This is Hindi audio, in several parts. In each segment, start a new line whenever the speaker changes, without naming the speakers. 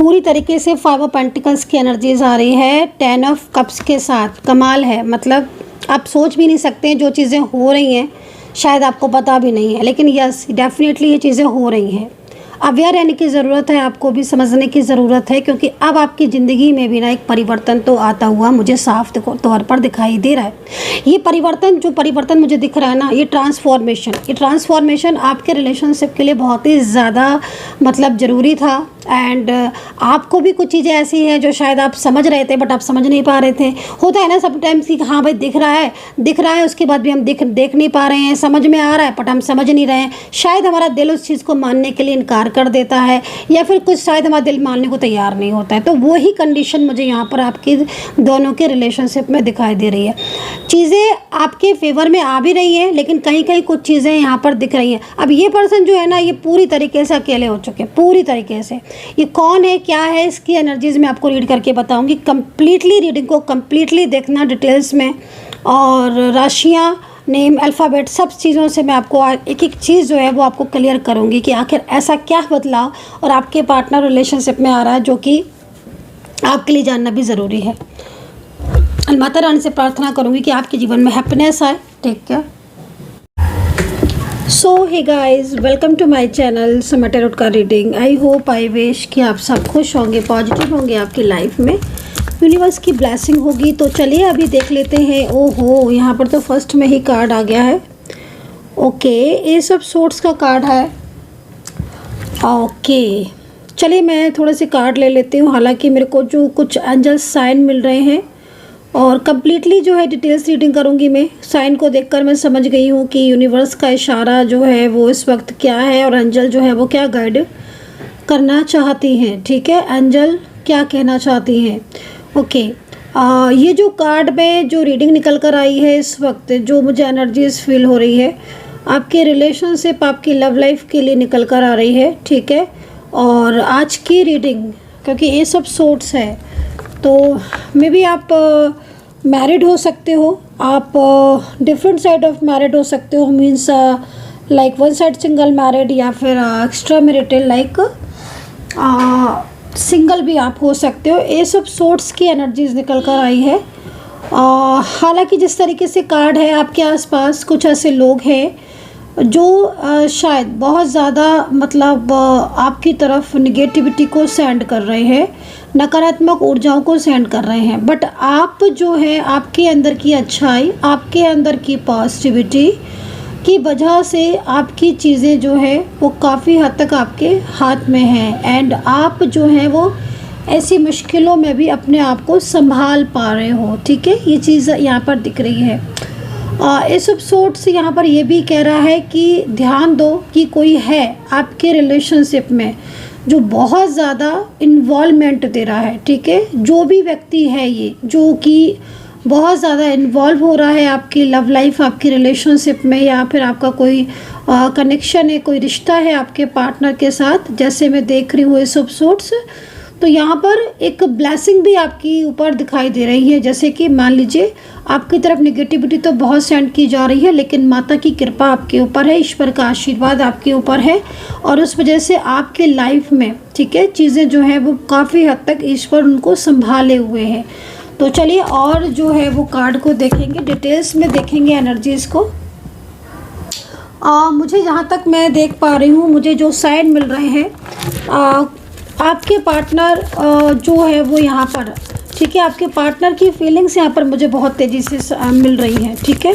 पूरी तरीके से 5 ऑफ पेंटिकल्स की एनर्जीज आ रही है 10 ऑफ कप्स के साथ। कमाल है, मतलब आप सोच भी नहीं सकते जो चीज़ें हो रही हैं, शायद आपको पता भी नहीं है, लेकिन यस डेफिनेटली ये चीज़ें हो रही हैं। अवेयर रहने की ज़रूरत है, आपको भी समझने की ज़रूरत है, क्योंकि अब आपकी ज़िंदगी में भी ना एक परिवर्तन तो आता हुआ मुझे साफ तौर पर दिखाई दे रहा है। ये परिवर्तन मुझे दिख रहा है ना, ये ट्रांसफॉर्मेशन आपके रिलेशनशिप के लिए बहुत ही ज़्यादा मतलब ज़रूरी था। एंड आपको भी कुछ चीज़ें ऐसी हैं जो शायद आप समझ रहे थे बट आप समझ नहीं पा रहे थे। होता है ना समटाइम्स कि हाँ भाई दिख रहा है, उसके बाद भी हम देख नहीं पा रहे हैं, समझ में आ रहा है बट हम समझ नहीं रहे हैं। शायद हमारा दिल उस चीज़ को मानने के लिए इनकार कर देता है, या फिर कुछ शायद हमारा दिल मानने को तैयार नहीं होता है। तो वही कंडीशन मुझे यहाँ पर आपकी दोनों के रिलेशनशिप में दिखाई दे रही है। चीज़ें आपके फेवर में आ भी रही हैं, लेकिन कहीं कहीं कुछ चीज़ें यहाँ पर दिख रही हैं। अब ये पर्सन जो है ना, ये पूरी तरीके से अकेले हो चुके हैं, पूरी तरीके से। ये कौन है, क्या है, इसकी एनर्जीज मैं आपको रीड करके बताऊंगी। कंप्लीटली रीडिंग को कंप्लीटली देखना डिटेल्स में, और राशियाँ, नेम, अल्फ़ाबेट, सब चीज़ों से मैं आपको एक एक चीज़ जो है वो आपको क्लियर करूंगी कि आखिर ऐसा क्या बदलाव और आपके पार्टनर रिलेशनशिप में आ रहा है जो कि आपके लिए जानना भी ज़रूरी है। माता रानी से प्रार्थना करूंगी कि आपके जीवन में हैप्पीनेस आए। Take care. So hey guys, welcome to my channel Sama tarot का reading. I hope, I wish कि आप सब खुश होंगे, पॉजिटिव होंगे, आपकी लाइफ में यूनिवर्स की ब्लेसिंग होगी। तो चलिए अभी देख लेते हैं। ओहो, यहाँ पर तो फर्स्ट में ही कार्ड आ गया है। ओके, एस ऑफ सोर्ड्स का कार्ड है। ओके, चलिए मैं थोड़े से कार्ड ले लेती हूँ। हालांकि मेरे को जो कुछ एंजल साइन मिल रहे हैं, और कम्प्लीटली जो है डिटेल्स रीडिंग करूँगी मैं। साइन को देखकर मैं समझ गई हूँ कि यूनिवर्स का इशारा जो है वो इस वक्त क्या है, और एंजल जो है वो क्या गाइड करना चाहती हैं। ठीक है, एंजल क्या कहना चाहती हैं। ओके, ये जो कार्ड में जो रीडिंग निकल कर आई है इस वक्त, जो मुझे एनर्जीज फील हो रही है, आपके रिलेशनशिप, आपकी लव लाइफ के लिए निकल कर आ रही है। ठीक है, और आज की रीडिंग क्योंकि ये सब सोर्ट्स है, तो मे बी आप मैरिड हो सकते हो, आप डिफरेंट साइड ऑफ मैरिड हो सकते हो, means like one side single married, या फिर एक्स्ट्रा मैरिटल लाइक सिंगल भी आप हो सकते हो। ये सब सोर्ट्स की एनर्जीज निकल कर आई है। हालांकि जिस तरीके से कार्ड है, आपके आसपास कुछ ऐसे लोग हैं जो शायद बहुत ज़्यादा मतलब आपकी तरफ निगेटिविटी को सेंड कर रहे हैं, नकारात्मक ऊर्जाओं को सेंड कर रहे हैं। बट आप जो है, आपके अंदर की अच्छाई, आपके अंदर की पॉजिटिविटी की वजह से आपकी चीज़ें जो है वो काफ़ी हद तक आपके हाथ में हैं, एंड आप जो है वो ऐसी मुश्किलों में भी अपने आप को संभाल पा रहे हो। ठीक है, ये चीज़ यहाँ पर दिख रही है। इस एपिसोड से यहाँ पर ये भी कह रहा है कि ध्यान दो कि कोई है आपके रिलेशनशिप में जो बहुत ज़्यादा इन्वॉल्वमेंट दे रहा है। ठीक है, जो भी व्यक्ति है ये जो कि बहुत ज़्यादा इन्वॉल्व हो रहा है आपकी लव लाइफ, आपकी रिलेशनशिप में, या फिर आपका कोई कनेक्शन है, कोई रिश्ता है आपके पार्टनर के साथ, जैसे मैं देख रही हूँ इस एपिसोड्स। तो यहाँ पर एक ब्लेसिंग भी आपकी ऊपर दिखाई दे रही है। जैसे कि मान लीजिए आपकी तरफ नेगेटिविटी तो बहुत सेंड की जा रही है, लेकिन माता की कृपा आपके ऊपर है, ईश्वर का आशीर्वाद आपके ऊपर है, और उस वजह से आपके लाइफ में, ठीक है, चीज़ें जो है वो काफ़ी हद तक ईश्वर उनको संभाले हुए हैं। तो चलिए और जो है वो कार्ड को देखेंगे, डिटेल्स में देखेंगे एनर्जीज़ को। मुझे जहाँ तक मैं देख पा रही हूँ, मुझे जो साइन मिल रहे हैं, आपके पार्टनर जो है वो यहाँ पर, ठीक है, आपके पार्टनर की फीलिंग्स यहाँ पर मुझे बहुत तेज़ी से मिल रही हैं। ठीक है,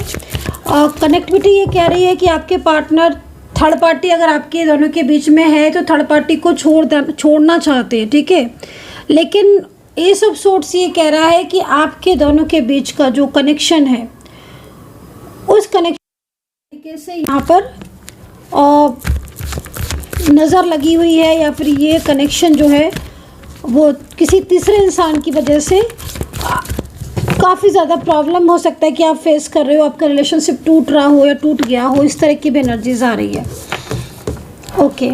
कनेक्टिविटी ये कह रही है कि आपके पार्टनर, थर्ड पार्टी अगर आपके दोनों के बीच में है तो थर्ड पार्टी को छोड़ना चाहते हैं। ठीक है, लेकिन ये सब सोर्स ये कह रहा है कि आपके दोनों के बीच का जो कनेक्शन है, उस कनेक्शन तरीके से यहाँ पर नज़र लगी हुई है, या फिर ये कनेक्शन जो है वो किसी तीसरे इंसान की वजह से काफ़ी ज़्यादा प्रॉब्लम हो सकता है कि आप फेस कर रहे हो, आपका रिलेशनशिप टूट रहा हो या टूट गया हो, इस तरह की भी एनर्जीज आ रही है। ओके,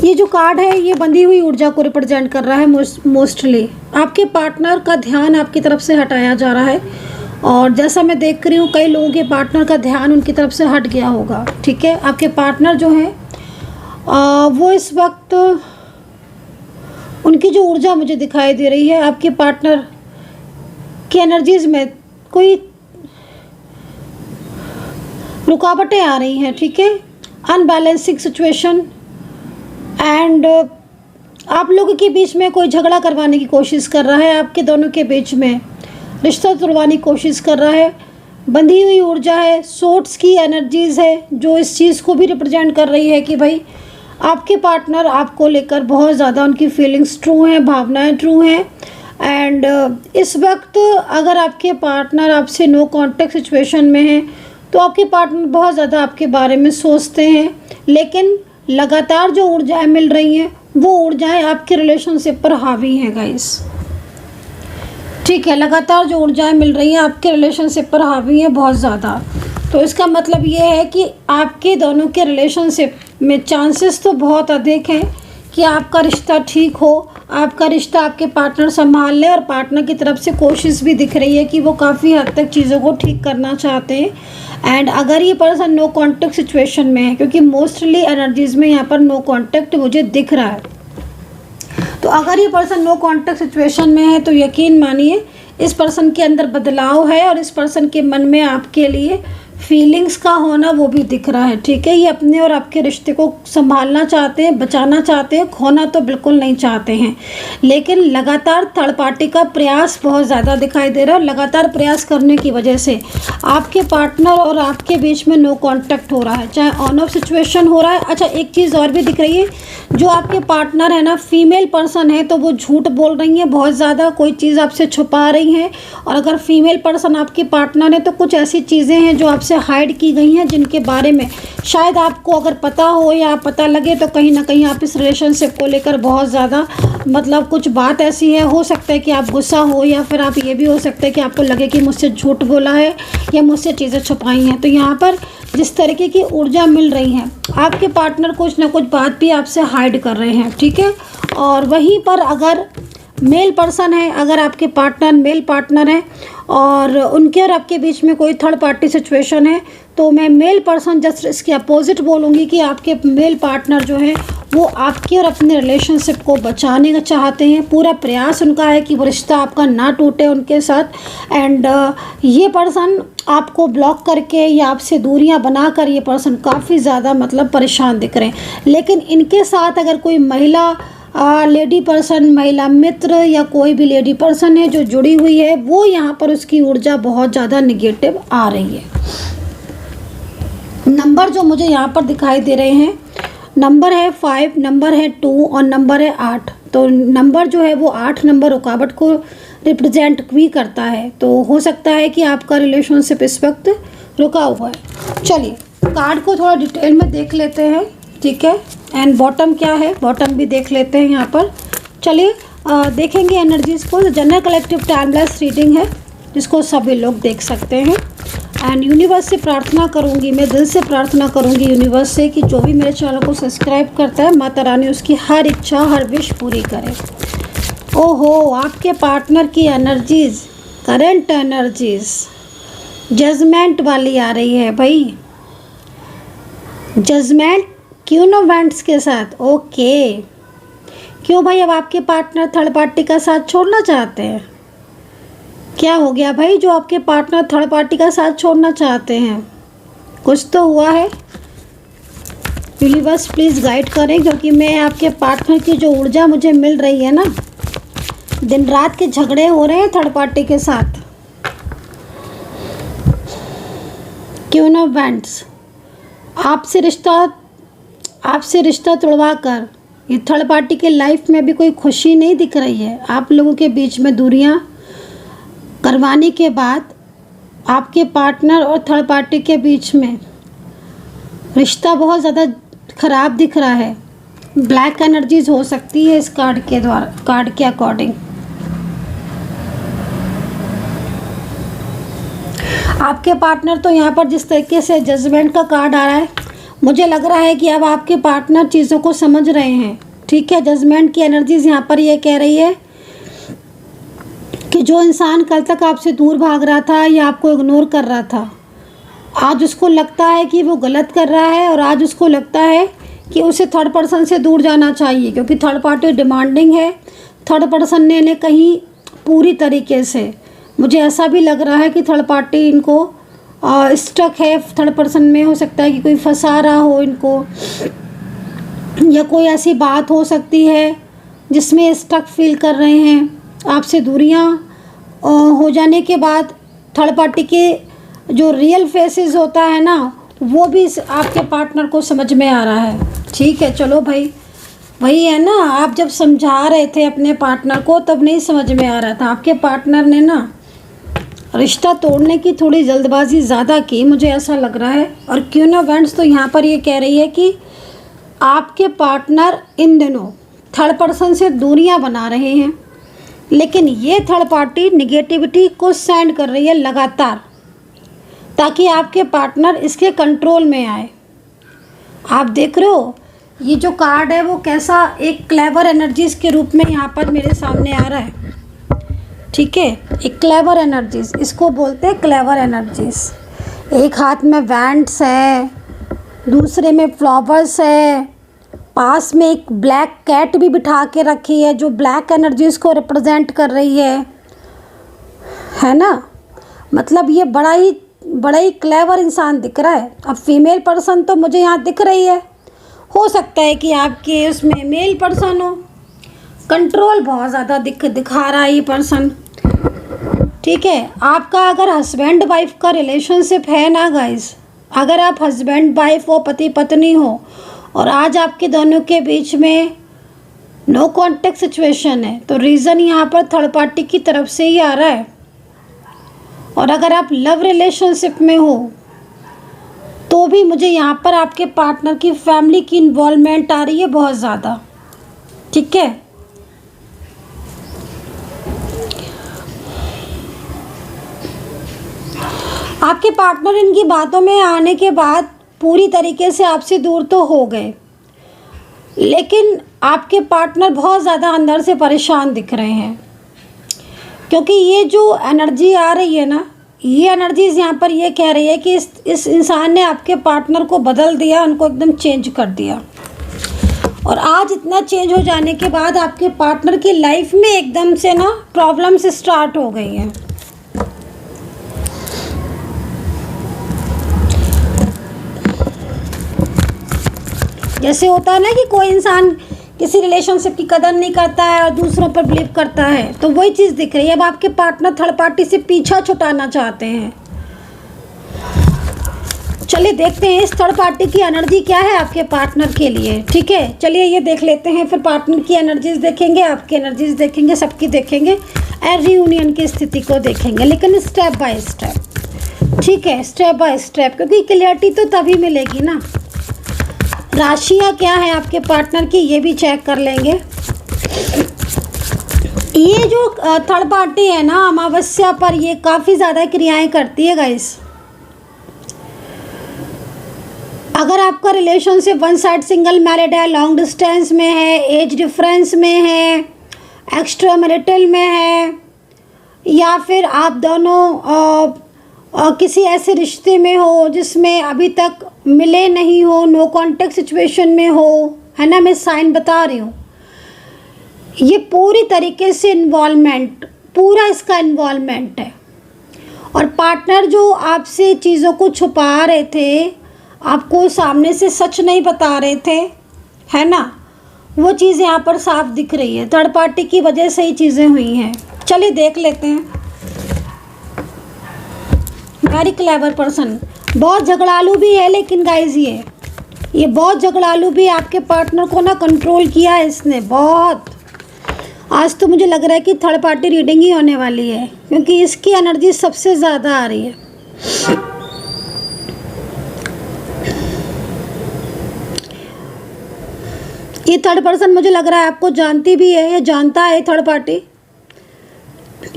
ये जो कार्ड है ये बंधी हुई ऊर्जा को रिप्रेजेंट कर रहा है। मोस्टली आपके पार्टनर का ध्यान आपकी तरफ से हटाया जा रहा है, और जैसा मैं देख रही हूँ कई लोगों के पार्टनर का ध्यान उनकी तरफ से हट गया होगा। ठीक है, आपके पार्टनर जो हैं वो इस वक्त उनकी जो ऊर्जा मुझे दिखाई दे रही है, आपके पार्टनर की एनर्जीज में कोई रुकावटें आ रही हैं, ठीक है, अनबैलेंसिंग सिचुएशन, एंड आप लोगों के बीच में कोई झगड़ा करवाने की कोशिश कर रहा है, आपके दोनों के बीच में रिश्ता तोड़वाने की कोशिश कर रहा है। बंधी हुई ऊर्जा है, सोर्ट्स की एनर्जीज है जो इस चीज़ को भी रिप्रेजेंट कर रही है कि भाई आपके पार्टनर आपको लेकर बहुत ज़्यादा, उनकी फीलिंग्स ट्रू हैं, भावनाएं ट्रू हैं। एंड इस वक्त अगर आपके पार्टनर आपसे नो कांटेक्ट सिचुएशन में है तो आपके पार्टनर बहुत ज़्यादा आपके बारे में सोचते हैं, लेकिन लगातार जो ऊर्जाएं मिल रही हैं वो ऊर्जाएं आपके रिलेशनशिप पर हावी हैं गाइस, ठीक है। लगातार जो ऊर्जाएं मिल रही हैं आपके रिलेशनशिप पर हावी हैं बहुत ज़्यादा। तो इसका मतलब ये है कि आपके दोनों के रिलेशनशिप में चांसेस तो बहुत अधिक हैं कि आपका रिश्ता ठीक हो, आपका रिश्ता आपके पार्टनर संभाल ले, और पार्टनर की तरफ से कोशिश भी दिख रही है कि वो काफ़ी हद तक चीज़ों को ठीक करना चाहते हैं। एंड अगर ये पर्सन नो कांटेक्ट सिचुएशन में है, क्योंकि मोस्टली एनर्जीज में यहाँ पर नो कांटेक्ट मुझे दिख रहा है, तो अगर ये पर्सन नो कांटेक्ट सिचुएशन में है तो यकीन मानिए इस पर्सन के अंदर बदलाव है और इस पर्सन के मन में आपके लिए फीलिंग्स का होना वो भी दिख रहा है, ठीक है। ये अपने और आपके रिश्ते को संभालना चाहते हैं, बचाना चाहते हैं, खोना तो बिल्कुल नहीं चाहते हैं, लेकिन लगातार थर्ड पार्टी का प्रयास बहुत ज़्यादा दिखाई दे रहा है। लगातार प्रयास करने की वजह से आपके पार्टनर और आपके बीच में नो कांटेक्ट हो रहा है, चाहे ऑन ऑफ सिचुएशन हो रहा है। अच्छा, एक चीज़ और भी दिख रही है, जो आपके पार्टनर है ना, फीमेल पर्सन है, तो वो झूठ बोल रही हैं बहुत ज़्यादा, कोई चीज़ आपसे छुपा रही हैं। और अगर फीमेल पर्सन आपके पार्टनर है तो कुछ ऐसी चीज़ें हैं जो आपसे हाइड की गई हैं, जिनके बारे में शायद आपको अगर पता हो या पता लगे तो कहीं ना कहीं आप इस रिलेशनशिप को लेकर बहुत ज़्यादा, मतलब कुछ बात ऐसी है, हो सकता है कि आप गुस्सा हो, या फिर आप ये भी हो सकता है कि आपको लगे कि मुझसे झूठ बोला है या मुझसे चीज़ें छुपाई हैं। तो यहाँ पर जिस तरीके की ऊर्जा मिल रही है, आपके पार्टनर कुछ ना कुछ बात भी आपसे हाइड कर रहे हैं, ठीक है। और वहीं पर अगर मेल पर्सन है, अगर आपके पार्टनर मेल पार्टनर है और उनके और आपके बीच में कोई थर्ड पार्टी सिचुएशन है, तो मैं मेल पर्सन जस्ट इसके अपोजिट बोलूँगी कि आपके मेल पार्टनर जो है वो आपके और अपने रिलेशनशिप को बचाने का चाहते हैं। पूरा प्रयास उनका है कि वो रिश्ता आपका ना टूटे उनके साथ। एंड ये पर्सन आपको ब्लॉक करके या आपसे दूरियां बनाकर ये पर्सन काफ़ी ज़्यादा मतलब परेशान दिख रहे हैं। लेकिन इनके साथ अगर कोई महिला लेडी पर्सन, महिला मित्र या कोई भी लेडी पर्सन है जो जुड़ी हुई है, वो यहाँ पर उसकी ऊर्जा बहुत ज़्यादा निगेटिव आ रही है। नंबर जो मुझे यहाँ पर दिखाई दे रहे हैं, नंबर है 5, नंबर है 2 और नंबर है 8। तो नंबर जो है वो 8 नंबर रुकावट को रिप्रेजेंट भी करता है। तो हो सकता है कि आपका रिलेशनशिप इस वक्त रुका हुआ है। चलिए कार्ड को थोड़ा डिटेल में देख लेते हैं, ठीक है। एंड बॉटम क्या है, बॉटम भी देख लेते हैं यहाँ पर। चलिए देखेंगे एनर्जीज़ को। जनरल कलेक्टिव टाइमलेस रीडिंग है जिसको सभी लोग देख सकते हैं। एंड यूनिवर्स से प्रार्थना करूंगी, मैं दिल से प्रार्थना करूंगी यूनिवर्स से कि जो भी मेरे चैनल को सब्सक्राइब करता है, माता रानी उसकी हर इच्छा, हर विश पूरी करे। ओहो, आपके पार्टनर की एनर्जीज़, करंट एनर्जीज़ जजमेंट वाली आ रही है भाई। जजमेंट क्यों ना वेंट्स के साथ, ओके। क्यों भाई, अब आपके पार्टनर थर्ड पार्टी का साथ छोड़ना चाहते हैं? क्या हो गया भाई जो आपके पार्टनर थर्ड पार्टी का साथ छोड़ना चाहते हैं? कुछ तो हुआ है। यूनिवर्स प्लीज़ गाइड करें, क्योंकि मैं आपके पार्टनर की जो ऊर्जा मुझे मिल रही है ना, दिन रात के झगड़े हो रहे हैं थर्ड पार्टी के साथ। क्यों ना वेंट्स आपसे रिश्ता तोड़वा कर ये थर्ड पार्टी के लाइफ में भी कोई खुशी नहीं दिख रही है। आप लोगों के बीच में दूरियां करवाने के बाद आपके पार्टनर और थर्ड पार्टी के बीच में रिश्ता बहुत ज़्यादा ख़राब दिख रहा है। ब्लैक एनर्जीज हो सकती है इस कार्ड के द्वारा, कार्ड के अकॉर्डिंग। आपके पार्टनर तो यहाँ पर जिस तरीके से जजमेंट का कार्ड आ रहा है, मुझे लग रहा है कि अब आपके पार्टनर चीज़ों को समझ रहे हैं, ठीक है। जजमेंट की एनर्जीज यहाँ पर ये कह रही है कि जो इंसान कल तक आपसे दूर भाग रहा था या आपको इग्नोर कर रहा था, आज उसको लगता है कि वो गलत कर रहा है, और आज उसको लगता है कि उसे थर्ड पर्सन से दूर जाना चाहिए, क्योंकि थर्ड पार्टी डिमांडिंग है। थर्ड पर्सन ने इन्हें कहीं पूरी तरीके से, मुझे ऐसा भी लग रहा है कि थर्ड पार्टी इनको स्टक है। थर्ड पर्सन में हो सकता है कि कोई फंसा रहा हो इनको, या कोई ऐसी बात हो सकती है जिसमें स्टक फील कर रहे हैं। आपसे दूरियां हो जाने के बाद थर्ड पार्टी के जो रियल फेसेस होता है ना, वो भी आपके पार्टनर को समझ में आ रहा है। ठीक है, चलो भाई, वही है ना, आप जब समझा रहे थे अपने पार्टनर को तब नहीं समझ में आ रहा था। आपके पार्टनर ने ना रिश्ता तोड़ने की थोड़ी जल्दबाजी ज़्यादा की, मुझे ऐसा लग रहा है। और क्यों ना वेंट्स तो यहाँ पर ये कह रही है कि आपके पार्टनर इन दिनों थर्ड पर्सन से दूरियां बना रहे हैं, लेकिन ये थर्ड पार्टी निगेटिविटी को सेंड कर रही है लगातार, ताकि आपके पार्टनर इसके कंट्रोल में आए। आप देख रहे हो ये जो कार्ड है वो कैसा एक क्लेवर एनर्जीज के रूप में यहाँ पर मेरे सामने आ रहा है। ठीक है, एक क्लेवर एनर्जीज, इसको बोलते हैं क्लेवर एनर्जीज। एक हाथ में वैंड्स है, दूसरे में फ्लावर्स है, पास में एक ब्लैक कैट भी बिठा के रखी है जो ब्लैक एनर्जीज को रिप्रेजेंट कर रही है ना। मतलब ये बड़ा ही क्लेवर इंसान दिख रहा है। अब फीमेल पर्सन तो मुझे यहाँ दिख रही है, हो सकता है कि आपके उसमें मेल पर्सन हो। कंट्रोल बहुत ज़्यादा दिखा रहा है ये पर्सन। ठीक है, आपका अगर हस्बैंड वाइफ का रिलेशनशिप है ना गाइस, अगर आप हस्बैंड वाइफ हो, पति पत्नी हो, और आज आपके दोनों के बीच में नो कॉन्टेक्ट सिचुएशन है, तो रीज़न यहाँ पर थर्ड पार्टी की तरफ से ही आ रहा है। और अगर आप लव रिलेशनशिप में हो तो भी मुझे यहाँ पर आपके पार्टनर की फैमिली की इन्वॉल्वमेंट आ रही है बहुत ज़्यादा। ठीक है, आपके पार्टनर इनकी बातों में आने के बाद पूरी तरीके से आपसे दूर तो हो गए, लेकिन आपके पार्टनर बहुत ज़्यादा अंदर से परेशान दिख रहे हैं, क्योंकि ये जो एनर्जी आ रही है ना, ये एनर्जीज यहाँ पर ये कह रही है कि इस इंसान ने आपके पार्टनर को बदल दिया, उनको एकदम चेंज कर दिया। और आज इतना चेंज हो जाने के बाद आपके पार्टनर की लाइफ में एकदम से ना प्रॉब्लम्स स्टार्ट हो गई हैं। जैसे होता है ना कि कोई इंसान किसी रिलेशनशिप की कदर नहीं करता है और दूसरों पर बिलीव करता है, तो वही चीज़ दिख रही है। अब आपके पार्टनर थर्ड पार्टी से पीछा छुटाना चाहते हैं। चलिए देखते हैं इस थर्ड पार्टी की एनर्जी क्या है आपके पार्टनर के लिए। ठीक है, चलिए ये देख लेते हैं, फिर पार्टनर की एनर्जीज देखेंगे, आपकी एनर्जीज देखेंगे, सबकी देखेंगे, एंड रीयूनियन की स्थिति को देखेंगे, लेकिन स्टेप बाय स्टेप। ठीक है, स्टेप बाय स्टेप, क्योंकि क्लियरिटी तो तभी मिलेगी ना। राशियाँ क्या है आपके पार्टनर की ये भी चेक कर लेंगे। ये जो थर्ड पार्टी है ना, अमावस्या पर ये काफ़ी ज़्यादा क्रियाएं करती है गाइस। अगर आपका relationship one side single married है, लॉन्ग डिस्टेंस में है, एज डिफरेंस में है, एक्स्ट्रा मैरिटल में है, या फिर आप दोनों किसी ऐसे रिश्ते में हो जिसमें अभी तक मिले नहीं हो, नो कॉन्टेक्ट सिचुएशन में हो, है ना, मैं साइन बता रही हूँ। ये पूरी तरीके से इन्वॉल्वमेंट, पूरा इसका इन्वॉल्वमेंट है। और पार्टनर जो आपसे चीज़ों को छुपा रहे थे, आपको सामने से सच नहीं बता रहे थे, है ना, वो चीज़ यहाँ पर साफ दिख रही है। थर्ड पार्टी की वजह से ही चीज़ें हुई हैं। चलिए देख लेते हैं। वेरी क्लेवर पर्सन, बहुत झगड़ालू भी है, लेकिन गाइज ये बहुत झगड़ालू भी, आपके पार्टनर को ना कंट्रोल किया है इसने बहुत। आज तो मुझे लग रहा है कि थर्ड पार्टी रीडिंग ही होने वाली है, क्योंकि इसकी एनर्जी सबसे ज़्यादा आ रही है। ये थर्ड पर्सन मुझे लग रहा है आपको जानती भी है, या जानता है थर्ड पार्टी,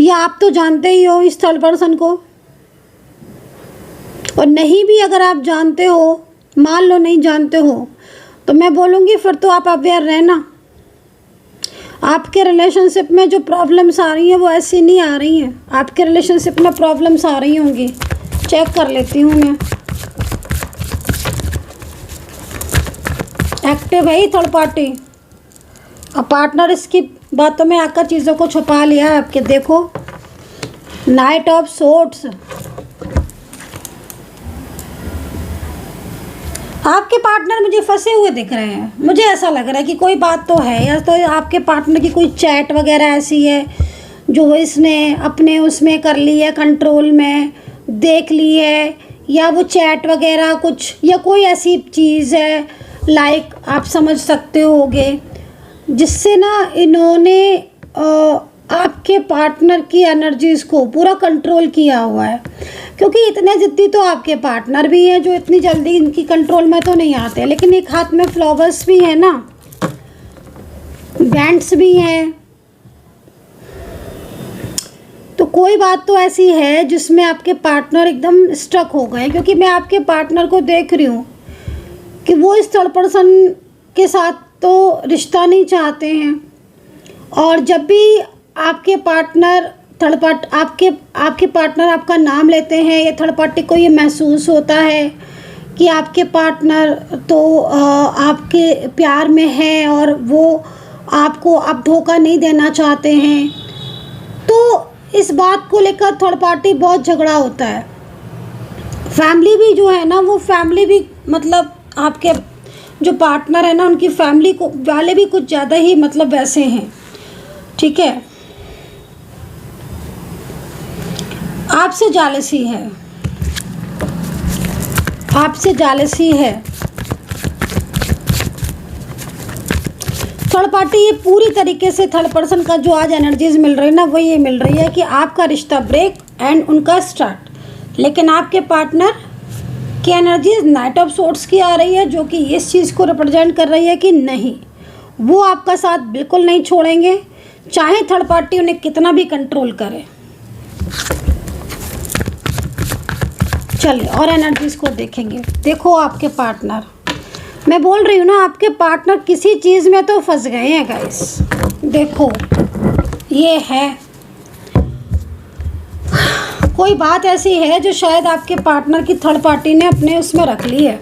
या आप तो जानते ही हो इस थर्ड पर्सन को। और नहीं भी अगर आप जानते हो, मान लो नहीं जानते हो, तो मैं बोलूँगी फिर तो आप अवेयर रहना। आपके रिलेशनशिप में जो प्रॉब्लम्स आ रही हैं वो ऐसी नहीं आ रही हैं, आपके रिलेशनशिप में प्रॉब्लम्स आ रही होंगी। चेक कर लेती हूँ मैं। एक्टिव है ही थर्ड पार्टी। अब पार्टनर इसकी बातों में आकर चीज़ों को छुपा लिया है आपके। देखो नाइट ऑफ सोर्ड्स, आपके पार्टनर मुझे फंसे हुए दिख रहे हैं। मुझे ऐसा लग रहा है कि कोई बात तो है, या तो आपके पार्टनर की कोई चैट वगैरह ऐसी है जो इसने अपने उसमें कर ली है, कंट्रोल में देख ली है, या वो चैट वगैरह कुछ, या कोई ऐसी चीज़ है लाइक आप समझ सकते होगे जिससे ना इन्होंने आपके पार्टनर की एनर्जीज़ को पूरा कंट्रोल किया हुआ है। क्योंकि इतने ज़िद्दी तो आपके पार्टनर भी हैं जो इतनी जल्दी इनकी कंट्रोल में तो नहीं आते, लेकिन एक हाथ में फ्लावर्स भी है ना, बैंड्स भी हैं, तो कोई बात तो ऐसी है जिसमें आपके पार्टनर एकदम स्टक हो गए। क्योंकि मैं आपके पार्टनर को देख रही हूँ कि वो इस थर्ड पर्सन के साथ तो रिश्ता नहीं चाहते हैं, और जब भी आपके पार्टनर आपके पार्टनर आपका नाम लेते हैं, या थर्ड पार्टी को ये महसूस होता है कि आपके पार्टनर तो आपके प्यार में है और वो आपको अब धोखा नहीं देना चाहते हैं, तो इस बात को लेकर थर्ड पार्टी बहुत झगड़ा होता है। फैमिली भी जो है ना, वो फैमिली भी मतलब आपके जो पार्टनर है ना, उनकी फैमिली को वाले भी कुछ ज़्यादा ही मतलब वैसे हैं, ठीक है। आपसे जालसी है, आपसे जालसी है थर्ड पार्टी। ये पूरी तरीके से थर्ड पर्सन का जो आज एनर्जीज मिल रही है ना, वो ये मिल रही है कि आपका रिश्ता ब्रेक एंड उनका स्टार्ट। लेकिन आपके पार्टनर की एनर्जीज नाइट ऑफ सोर्ड्स की आ रही है, जो कि इस चीज़ को रिप्रेजेंट कर रही है कि नहीं, वो आपका साथ बिल्कुल नहीं छोड़ेंगे, चाहे थर्ड पार्टी उन्हें कितना भी कंट्रोल करे। चलिए और एनर्जीज को देखेंगे। देखो आपके पार्टनर, मैं बोल रही हूँ ना, आपके पार्टनर किसी चीज़ में तो फंस गए हैं गाइस। देखो ये है, कोई बात ऐसी है जो शायद आपके पार्टनर की थर्ड पार्टी ने अपने उसमें रख ली है,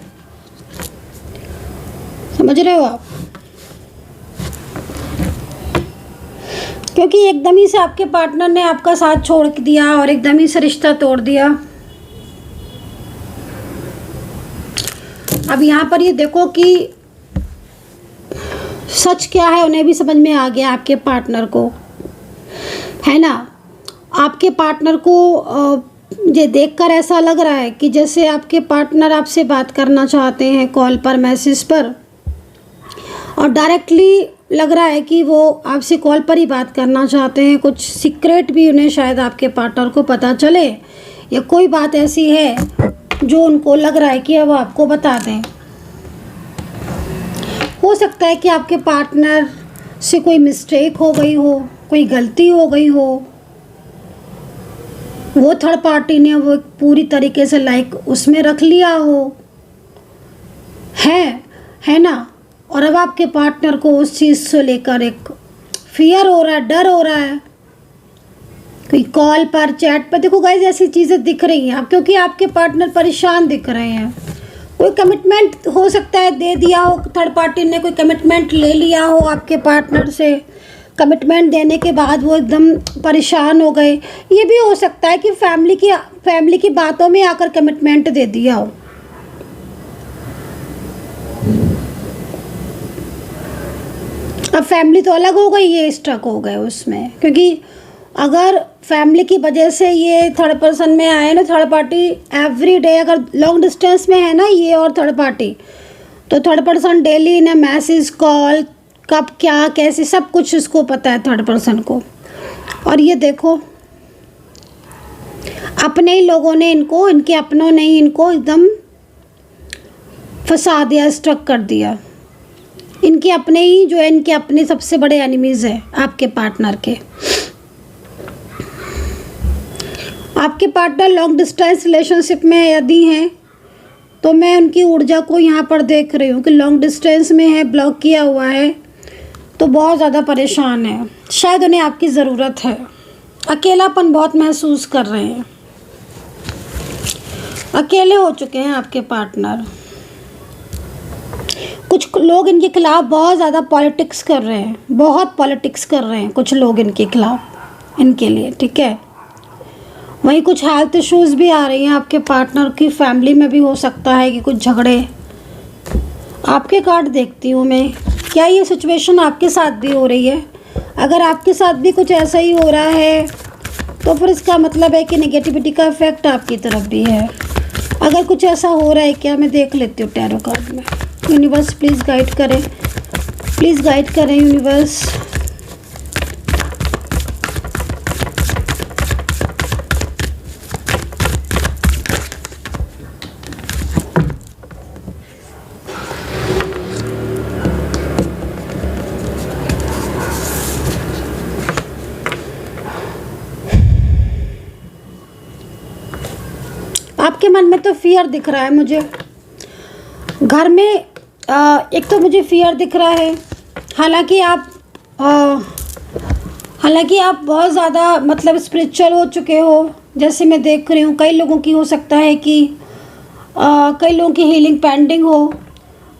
समझ रहे हो आप। क्योंकि एकदम ही से आपके पार्टनर ने आपका साथ छोड़ दिया और एकदम ही से रिश्ता तोड़ दिया। अब यहाँ पर ये देखो कि सच क्या है उन्हें भी समझ में आ गया आपके पार्टनर को, है ना। आपके पार्टनर को ये देखकर ऐसा लग रहा है कि जैसे आपके पार्टनर आपसे बात करना चाहते हैं कॉल पर, मैसेज पर, और डायरेक्टली लग रहा है कि वो आपसे कॉल पर ही बात करना चाहते हैं। कुछ सीक्रेट भी उन्हें शायद आपके पार्टनर को पता चले, या कोई बात ऐसी है जो उनको लग रहा है कि अब आपको बता दें। हो सकता है कि आपके पार्टनर से कोई मिस्टेक हो गई हो, कोई गलती हो गई हो, वो थर्ड पार्टी ने वो पूरी तरीके से लाइक उसमें रख लिया हो, है ना। और अब आपके पार्टनर को उस चीज़ से लेकर एक फियर हो रहा है, डर हो रहा है। कोई कॉल पर, चैट पर, देखो गाइस ऐसी चीज़ें दिख रही हैं आप, क्योंकि आपके पार्टनर परेशान दिख रहे हैं। कोई कमिटमेंट हो सकता है दे दिया हो, थर्ड पार्टी ने कोई कमिटमेंट ले लिया हो आपके पार्टनर से। कमिटमेंट देने के बाद वो एकदम परेशान हो गए। ये भी हो सकता है कि फैमिली की बातों में आकर कमिटमेंट दे दिया हो। अब फैमिली तो अलग हो गई, ये स्टक हो गए उसमें। क्योंकि अगर फैमिली की वजह से ये थर्ड पर्सन में आए ना, थर्ड पार्टी एवरी डे, अगर लॉन्ग डिस्टेंस में है ना ये और थर्ड पार्टी, तो थर्ड पर्सन डेली इन्हें मैसेज, कॉल, कब क्या कैसे सब कुछ इसको पता है थर्ड पर्सन को। और ये देखो अपने ही लोगों ने इनको, इनके अपनों ने ही इनको एकदम फंसा दिया, स्टक कर दिया। इनके अपने ही जो है, इनके अपने सबसे बड़े एनिमीज़ है आपके पार्टनर के। आपके पार्टनर लॉन्ग डिस्टेंस रिलेशनशिप में यदि हैं तो मैं उनकी ऊर्जा को यहाँ पर देख रही हूँ कि लॉन्ग डिस्टेंस में है, ब्लॉक किया हुआ है, तो बहुत ज़्यादा परेशान है। शायद उन्हें आपकी ज़रूरत है, अकेलापन बहुत महसूस कर रहे हैं, अकेले हो चुके हैं आपके पार्टनर। कुछ लोग इनके खिलाफ बहुत ज़्यादा पॉलिटिक्स कर रहे हैं, बहुत पॉलिटिक्स कर रहे हैं कुछ लोग इनके खिलाफ, इनके लिए, ठीक है। वहीं कुछ हेल्थ इश्यूज़ भी आ रही हैं आपके पार्टनर की, फैमिली में भी हो सकता है कि कुछ झगड़े। आपके कार्ड देखती हूँ मैं, क्या ये सिचुएशन आपके साथ भी हो रही है? अगर आपके साथ भी कुछ ऐसा ही हो रहा है तो फिर इसका मतलब है कि नेगेटिविटी का इफेक्ट आपकी तरफ भी है। अगर कुछ ऐसा हो रहा है क्या, मैं देख लेती हूँ टैरो कार्ड में। यूनिवर्स प्लीज़ गाइड करें, प्लीज़ गाइड करें यूनिवर्स। आपके मन में तो फियर दिख रहा है मुझे, घर में एक तो मुझे फियर दिख रहा है। हालांकि आप बहुत ज़्यादा मतलब स्पिरिचुअल हो चुके हो, जैसे मैं देख रही हूँ। कई लोगों की हो सकता है कि कई लोगों की हीलिंग पेंडिंग हो,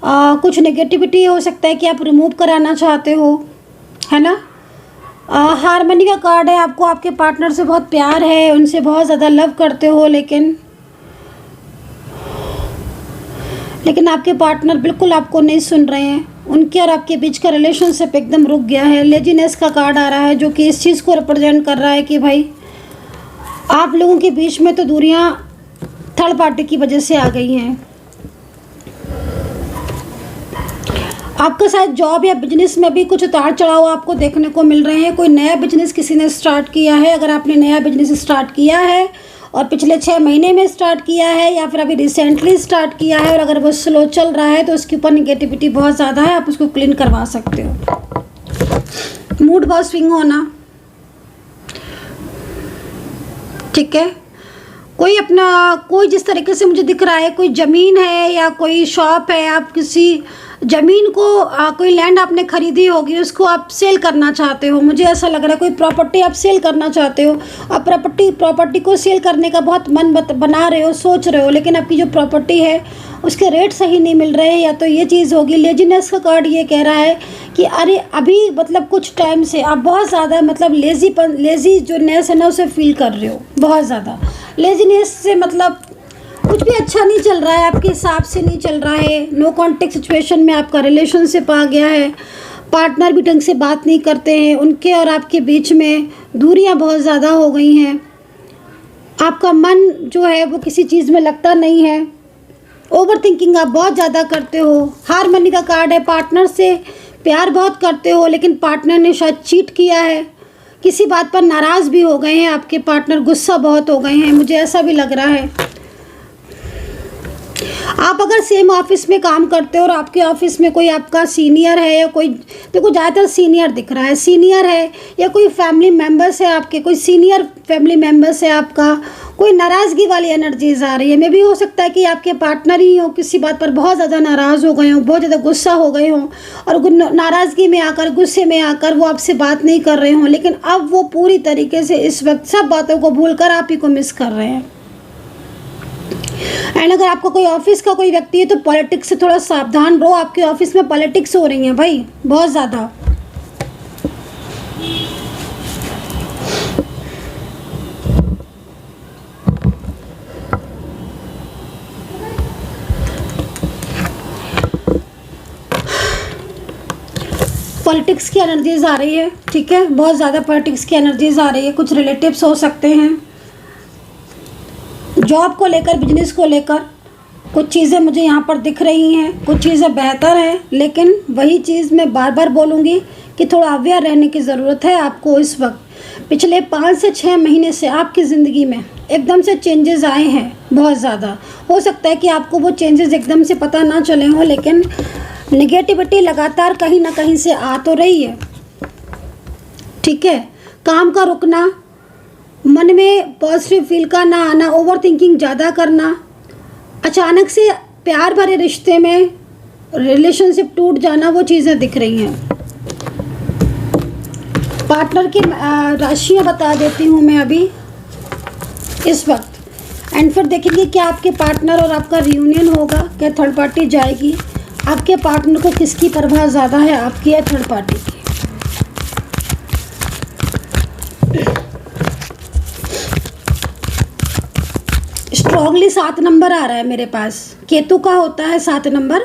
कुछ नेगेटिविटी हो सकता है कि आप रिमूव कराना चाहते हो, है ना। हारमनी का कार्ड है, आपको आपके पार्टनर से बहुत प्यार है, उनसे बहुत ज़्यादा लव करते हो, लेकिन आपके पार्टनर बिल्कुल आपको नहीं सुन रहे हैं। उनके और आपके बीच का रिलेशनशिप एकदम रुक गया है। लेजीनेस का कार्ड आ रहा है जो कि इस चीज़ को रिप्रेजेंट कर रहा है कि भाई आप लोगों के बीच में तो दूरियां थर्ड पार्टी की वजह से आ गई हैं। आपका शायद जॉब या बिजनेस में भी कुछ उतार चढ़ाव आपको देखने को मिल रहे हैं। कोई नया बिजनेस किसी ने स्टार्ट किया है, अगर आपने नया बिजनेस स्टार्ट किया है और पिछले 6 महीने में स्टार्ट किया है या फिर अभी रिसेंटली स्टार्ट किया है और अगर वो स्लो चल रहा है तो उसके ऊपर निगेटिविटी बहुत ज़्यादा है, आप उसको क्लीन करवा सकते हो। मूड बहुत स्विंग होना, ठीक है। कोई जिस तरीके से मुझे दिख रहा है, कोई ज़मीन है या कोई शॉप है, आप किसी ज़मीन को कोई लैंड आपने खरीदी होगी, उसको आप सेल करना चाहते हो। मुझे ऐसा लग रहा है कोई प्रॉपर्टी आप सेल करना चाहते हो और प्रॉपर्टी को सेल करने का बहुत मन बना रहे हो, सोच रहे हो, लेकिन आपकी जो प्रॉपर्टी है उसके रेट सही नहीं मिल रहे हैं, या तो ये चीज़ होगी। लेजीनेस का कार्ड ये कह रहा है कि अरे अभी मतलब कुछ टाइम से आप बहुत ज़्यादा मतलब लेज़ी जो नेस है ना उसे फील कर रहे हो, बहुत ज़्यादा लेजीनेस से मतलब कुछ भी अच्छा नहीं चल रहा है, आपके हिसाब से नहीं चल रहा है। नो कॉन्टेक्ट सिचुएशन में आपका रिलेशनशिप आ गया है, पार्टनर भी ढंग से बात नहीं करते हैं, उनके और आपके बीच में दूरियां बहुत ज़्यादा हो गई हैं। आपका मन जो है वो किसी चीज़ में लगता नहीं है, ओवर थिंकिंग आप बहुत ज़्यादा करते हो। हारमनी का कार्ड है, पार्टनर से प्यार बहुत करते हो लेकिन पार्टनर ने शायद चीट किया है, किसी बात पर नाराज़ भी हो गए हैं आपके पार्टनर, गुस्सा बहुत हो गए हैं, मुझे ऐसा भी लग रहा है। आप अगर सेम ऑफिस में काम करते हो और आपके ऑफिस में कोई आपका सीनियर है या कोई, देखो ज़्यादातर सीनियर दिख रहा है, सीनियर है या कोई फैमिली मेम्बर्स है आपके, कोई सीनियर फैमिली मेम्बर्स है आपका, कोई नाराज़गी वाली एनर्जीज आ रही है। मे भी हो सकता है कि आपके पार्टनर ही हो किसी बात पर बहुत ज़्यादा नाराज़ हो गए हों, बहुत ज़्यादा गुस्सा हो गए हों और नाराज़गी में आकर, गुस्से में आकर वो आपसे बात नहीं कर रहे हों, लेकिन अब वो पूरी तरीके से इस वक्त सब बातों को भूलकर आप ही को मिस कर रहे हैं। एंड अगर आपका कोई ऑफिस का कोई व्यक्ति है तो पॉलिटिक्स से थोड़ा सावधान रहो। आपके ऑफिस में पॉलिटिक्स हो रही हैं भाई, बहुत ज़्यादा। पॉलिटिक्स की एनर्जीज आ रही है, ठीक है, बहुत ज़्यादा पॉलिटिक्स की एनर्जीज आ रही है। कुछ रिलेटिव्स हो सकते हैं, जॉब को लेकर, बिजनेस को लेकर कुछ चीज़ें मुझे यहाँ पर दिख रही हैं, कुछ चीज़ें बेहतर हैं, लेकिन वही चीज़ मैं बार बार बोलूँगी कि थोड़ा अवेयर रहने की ज़रूरत है आपको। इस वक्त पिछले 5 से 6 महीने से आपकी ज़िंदगी में एकदम से चेंजेस आए हैं, बहुत ज़्यादा। हो सकता है कि आपको वो चेंजेस एकदम से पता ना चले हों, लेकिन नेगेटिविटी लगातार कहीं ना कहीं से आ तो रही है, ठीक है। काम का रुकना, मन में पॉजिटिव फील का ना आना, ओवर थिंकिंग ज़्यादा करना, अचानक से प्यार भरे रिश्ते में रिलेशनशिप टूट जाना, वो चीज़ें दिख रही हैं। पार्टनर की राशियाँ बता देती हूँ मैं अभी इस वक्त, एंड फिर देखेंगे क्या आपके पार्टनर और आपका रियूनियन होगा, क्या थर्ड पार्टी जाएगी। आपके पार्टनर को किसकी परवाह ज़्यादा है, आपकी या थर्ड पार्टी की? स्ट्रॉन्गली 7 नंबर आ रहा है मेरे पास, केतु का होता है 7 नंबर।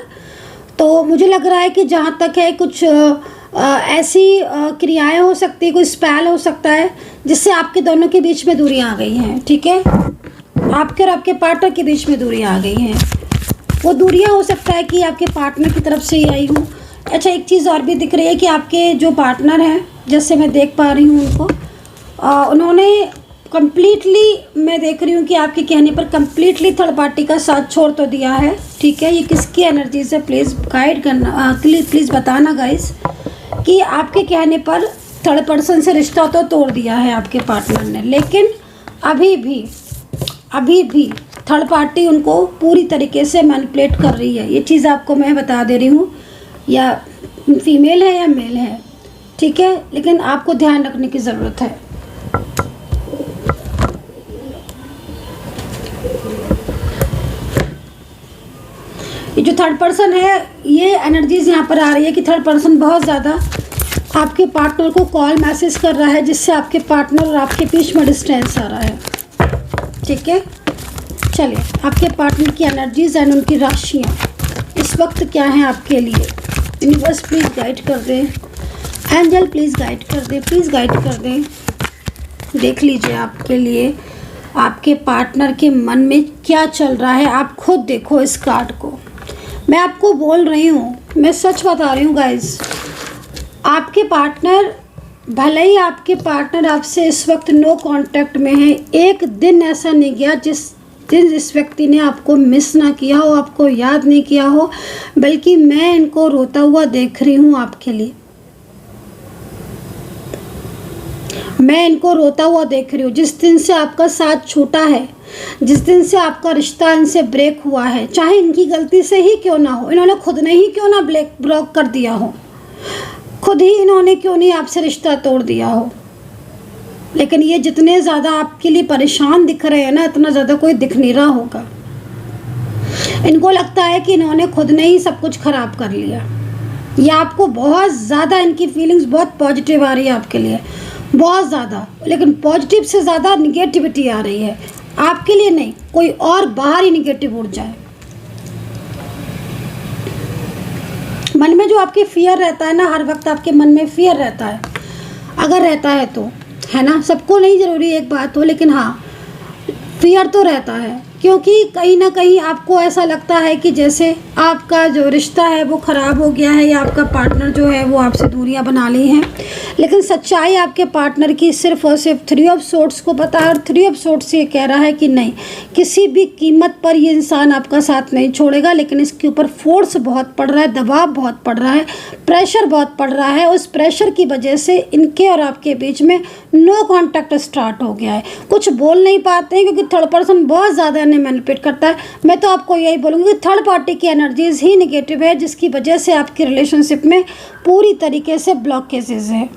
तो मुझे लग रहा है कि जहाँ तक है कुछ ऐसी क्रियाएं हो सकती है, कोई स्पेल हो सकता है जिससे आपके दोनों के बीच में दूरियां आ गई हैं। ठीक है, आपके और आपके पार्टनर के बीच में दूरियां आ गई हैं। वो दूरियां हो सकता है कि आपके पार्टनर की तरफ से ही आई हो। अच्छा, एक चीज़ और भी दिख रही है कि आपके जो पार्टनर हैं, जैसे मैं देख पा रही हूँ उनको, उन्होंने कम्प्लीटली, मैं देख रही हूँ कि आपके कहने पर कम्प्लीटली थर्ड पार्टी का साथ छोड़ तो दिया है। ठीक है, ये किसकी एनर्जी से प्लीज़ गाइड करना, प्लीज़ बताना गाइस, कि आपके कहने पर थर्ड पर्सन से रिश्ता तो तोड़ दिया है आपके पार्टनर ने, लेकिन अभी भी थर्ड पार्टी उनको पूरी तरीके से मैनिपुलेट कर रही है। ये चीज़ आपको मैं बता दे रही हूँ, या फीमेल है या मेल है। ठीक है, लेकिन आपको ध्यान रखने की ज़रूरत है। ये जो थर्ड पर्सन है, ये एनर्जीज यहाँ पर आ रही है कि थर्ड पर्सन बहुत ज़्यादा आपके पार्टनर को कॉल मैसेज कर रहा है, जिससे आपके पार्टनर और आपके बीच में डिस्टेंस आ रहा है। ठीक है, चलिए आपके पार्टनर की एनर्जीज एंड उनकी राशियाँ इस वक्त क्या हैं आपके लिए। यूनिवर्स प्लीज़ गाइड कर दें, एंजल प्लीज़ गाइड कर दें, प्लीज़ गाइड कर दें। देख लीजिए आपके लिए आपके पार्टनर के मन में क्या चल रहा है। आप खुद देखो इस कार्ड को, मैं आपको बोल रही हूँ, मैं सच बता रही हूँ गाइज। आपके पार्टनर, भले ही आपके पार्टनर आपसे इस वक्त नो कांटेक्ट में है, एक दिन ऐसा नहीं गया जिस दिन इस व्यक्ति ने आपको मिस ना किया हो, आपको याद नहीं किया हो, बल्कि मैं इनको रोता हुआ देख रही हूँ आपके लिए। मैं इनको रोता हुआ देख रही हूँ। जिस दिन से आपका साथ छूटा है, जिस दिन से आपका रिश्ता इनसे ब्रेक हुआ है, चाहे इनकी गलती से ही क्यों ना हो, इन्होंने खुद ने ही क्यों ना ब्लॉक कर दिया हो, खुद ही इन्होंने क्यों नहीं आपसे रिश्ता तोड़ दिया हो, लेकिन ये जितने ज़्यादा आपके लिए परेशान दिख रहे हैं ना, इतना ज़्यादा कोई दिख नहीं रहा होगा। इनको लगता है कि इन्होंने खुद ने ही सब कुछ ख़राब कर लिया। या आपको बहुत ज़्यादा, इनकी फीलिंग्स बहुत पॉजिटिव आ रही है आपके लिए, बहुत ज़्यादा, लेकिन पॉजिटिव से ज़्यादा निगेटिविटी आ रही है आपके लिए। नहीं, कोई और बाहर ही निगेटिव उड़ जाए। मन में जो आपके फियर रहता है ना, हर वक्त आपके मन में फियर रहता है, अगर रहता है तो, है ना, सबको नहीं ज़रूरी एक बात हो, लेकिन हाँ फियर तो रहता है, क्योंकि कहीं ना कहीं आपको ऐसा लगता है कि जैसे आपका जो रिश्ता है वो ख़राब हो गया है, या आपका पार्टनर जो है वो आपसे दूरियां बना ली हैं। लेकिन सच्चाई आपके पार्टनर की सिर्फ और सिर्फ 3 ऑफ सोर्ट्स को पता है, और 3 ऑफ सोर्ट्स ये कह रहा है कि नहीं, किसी भी कीमत पर ये इंसान आपका साथ नहीं छोड़ेगा, लेकिन इसके ऊपर फोर्स बहुत पड़ रहा है, दबाव बहुत पड़ रहा है, प्रेशर बहुत पड़ रहा है। उस प्रेशर की वजह से इनके और आपके बीच में नो कॉन्टैक्ट स्टार्ट हो गया है। कुछ बोल नहीं पाते हैं क्योंकि थर्ड पर्सन बहुत ज़्यादा इन्हें मैनिपुलेट करता है। मैं तो आपको यही बोलूँगी कि थर्ड पार्टी की एनर्जीज ही निगेटिव है, जिसकी वजह से आपकी रिलेशनशिप में पूरी तरीके से ब्लॉकेजेस है।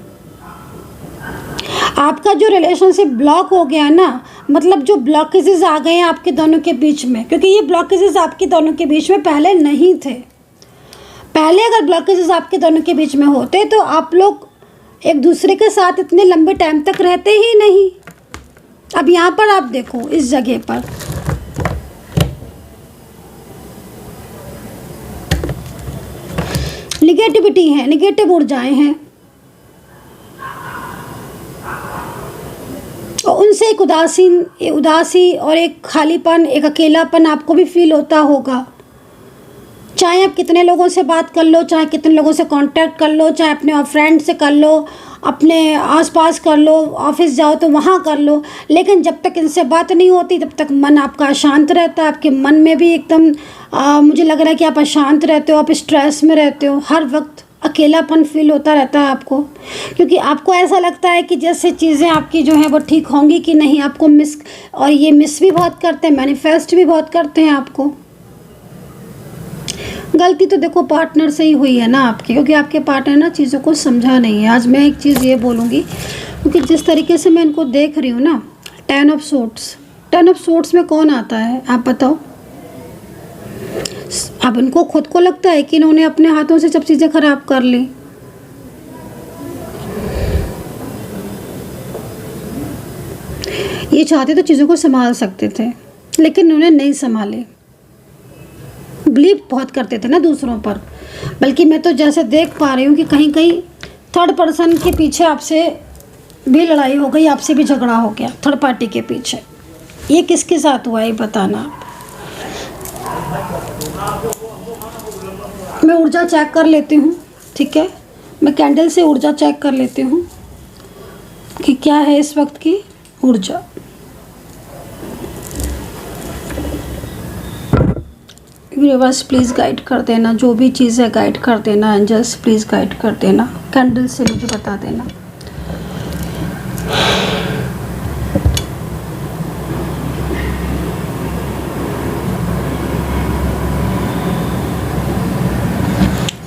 आपका जो रिलेशनशिप ब्लॉक हो गया ना, मतलब जो ब्लॉकेजेस आ गए हैं आपके दोनों के बीच में, क्योंकि ये ब्लॉकेजेस आपके दोनों के बीच में पहले नहीं थे। पहले अगर ब्लॉकेजेस आपके दोनों के बीच में होते तो आप लोग एक दूसरे के साथ इतने लंबे टाइम तक रहते ही नहीं। अब यहाँ पर आप देखो, इस जगह पर निगेटिविटी है, निगेटिव ऊर्जाएं हैं, और उनसे एक उदासी और एक खालीपन, एक अकेलापन आपको भी फील होता होगा। चाहे आप कितने लोगों से बात कर लो, चाहे कितने लोगों से कांटेक्ट कर लो, चाहे अपने फ्रेंड से कर लो, अपने आसपास कर लो, ऑफिस जाओ तो वहाँ कर लो, लेकिन जब तक इनसे बात नहीं होती तब तक मन आपका अशांत रहता है। आपके मन में भी एकदम मुझे लग रहा है कि आप अशांत रहते हो, आप स्ट्रेस में रहते हो, हर वक्त अकेलापन फील होता रहता है आपको, क्योंकि आपको ऐसा लगता है कि जैसे चीज़ें आपकी जो हैं वो ठीक होंगी कि नहीं, आपको मिस, और ये मिस भी बहुत करते हैं, मैनिफेस्ट भी बहुत करते हैं आपको। गलती तो देखो पार्टनर से ही हुई है ना आपकी, क्योंकि आपके पार्टनर ना चीज़ों को समझा नहीं है। आज मैं एक चीज़ ये बोलूँगी, क्योंकि जिस तरीके से मैं इनको देख रही हूँ ना, 10 ऑफ सोर्ट्स, 10 ऑफ सोर्ट्स में कौन आता है आप बताओ? अब इनको खुद को लगता है कि इन्होंने अपने हाथों से सब चीज़ें खराब कर ली। ये चाहते तो चीज़ों को संभाल सकते थे, लेकिन इन्होंने नहीं संभाले। बिलीव बहुत करते थे ना दूसरों पर। बल्कि मैं तो जैसे देख पा रही हूँ कि कहीं कहीं थर्ड पर्सन के पीछे आपसे भी लड़ाई हो गई, आपसे भी झगड़ा हो गया थर्ड पार्टी के पीछे। ये किसके साथ हुआ है बताना। मैं ऊर्जा चेक कर लेती हूँ, ठीक है। मैं कैंडल से ऊर्जा चेक कर लेती हूँ कि क्या है इस वक्त की ऊर्जा। यूनिवर्स प्लीज़ गाइड कर देना, जो भी चीज़ है गाइड कर देना। एंजल्स प्लीज़ गाइड कर देना, कैंडल से मुझे बता देना।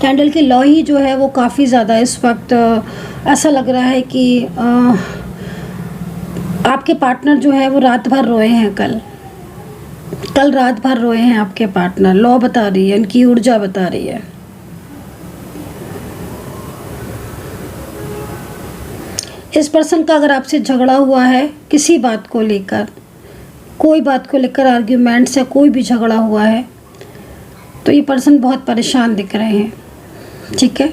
कैंडल की लौ ही जो है वो काफ़ी ज़्यादा इस वक्त ऐसा लग रहा है कि आपके पार्टनर जो है वो रात भर रोए हैं। कल रात भर रोए हैं आपके पार्टनर। लौ बता रही है, इनकी ऊर्जा बता रही है। इस पर्सन का अगर आपसे झगड़ा हुआ है किसी बात को लेकर, कोई बात को लेकर आर्ग्यूमेंट्स या कोई भी झगड़ा हुआ है, तो ये पर्सन बहुत परेशान दिख रहे हैं, ठीक है।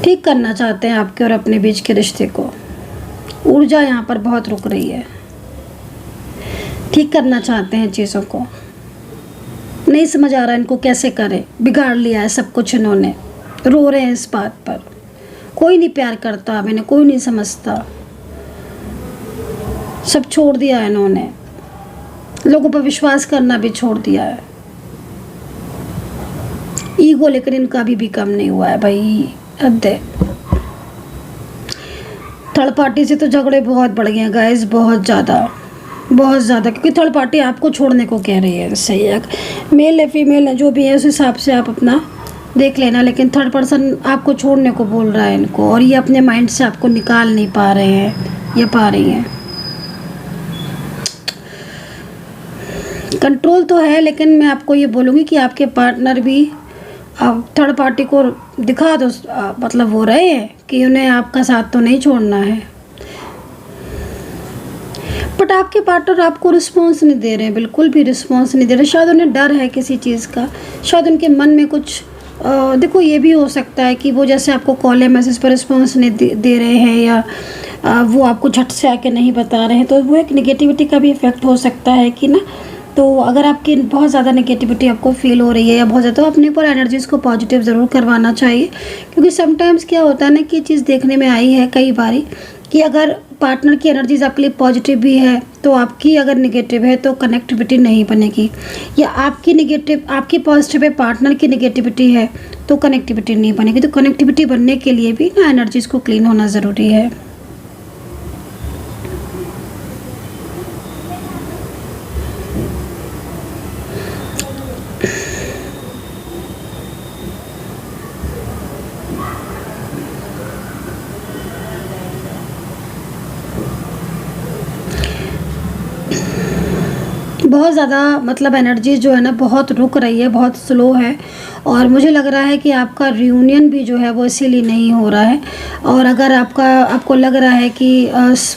ठीक करना चाहते हैं आपके और अपने बीच के रिश्ते को। ऊर्जा यहाँ पर बहुत रुक रही है। ठीक करना चाहते हैं चीज़ों को। नहीं समझ आ रहा इनको कैसे करें। बिगाड़ लिया है सब कुछ इन्होंने। रो रहे हैं इस बात पर। कोई नहीं प्यार करता अब इन्हें, कोई नहीं समझता। सब छोड़ दिया है इन्होंने। लोगों पर विश्वास करना भी छोड़ दिया है। ईगो लेकर इनका भी कम नहीं हुआ है भाई। हद है। थर्ड पार्टी से तो झगड़े बहुत बढ़ गए हैं गाइस, बहुत ज़्यादा, क्योंकि थर्ड पार्टी आपको छोड़ने को कह रही है। सही है, मेल है फीमेल है जो भी है उस हिसाब से आप अपना देख लेना, लेकिन थर्ड पर्सन आपको छोड़ने को बोल रहा है इनको, और ये अपने माइंड से आपको निकाल नहीं पा रहे हैं, ये पा रही हैं। कंट्रोल तो है, लेकिन मैं आपको ये बोलूँगी कि आपके पार्टनर भी थर्ड पार्टी को दिखा दो, मतलब हो रहे हैं कि उन्हें आपका साथ तो नहीं छोड़ना है, बट आपके पार्टनर आपको रिस्पॉन्स नहीं दे रहे हैं, बिल्कुल भी रिस्पॉन्स नहीं दे रहे। शायद उन्हें डर है किसी चीज़ का, शायद उनके मन में कुछ देखो ये भी हो सकता है कि वो जैसे आपको कॉल या मैसेज पर रिस्पॉन्स नहीं दे रहे हैं, या वो आपको झट से आके नहीं बता रहे हैं, तो वो एक नेगेटिविटी का भी इफेक्ट हो सकता है कि ना। तो अगर आपकी बहुत ज़्यादा नेगेटिविटी आपको फील हो रही है या बहुत ज़्यादा, तो अपने ऊपर एनर्जीज़ को पॉजिटिव ज़रूर करवाना चाहिए। क्योंकि समटाइम्स क्या होता है ना कि चीज़ देखने में आई है कई बारी कि अगर पार्टनर की एनर्जीज आपके लिए पॉजिटिव भी है तो आपकी अगर नेगेटिव है तो कनेक्टिविटी नहीं बनेगी, या आपकी पॉजिटिव है पार्टनर की नेगेटिविटी है तो कनेक्टिविटी नहीं बनेगी। तो कनेक्टिविटी बनने के लिए भी ना एनर्जीज़ को क्लीन होना ज़रूरी है। बहुत ज़्यादा मतलब एनर्जी जो है ना बहुत रुक रही है, बहुत स्लो है, और मुझे लग रहा है कि आपका रियूनियन भी जो है वो इसीलिए नहीं हो रहा है। और अगर आपको लग रहा है कि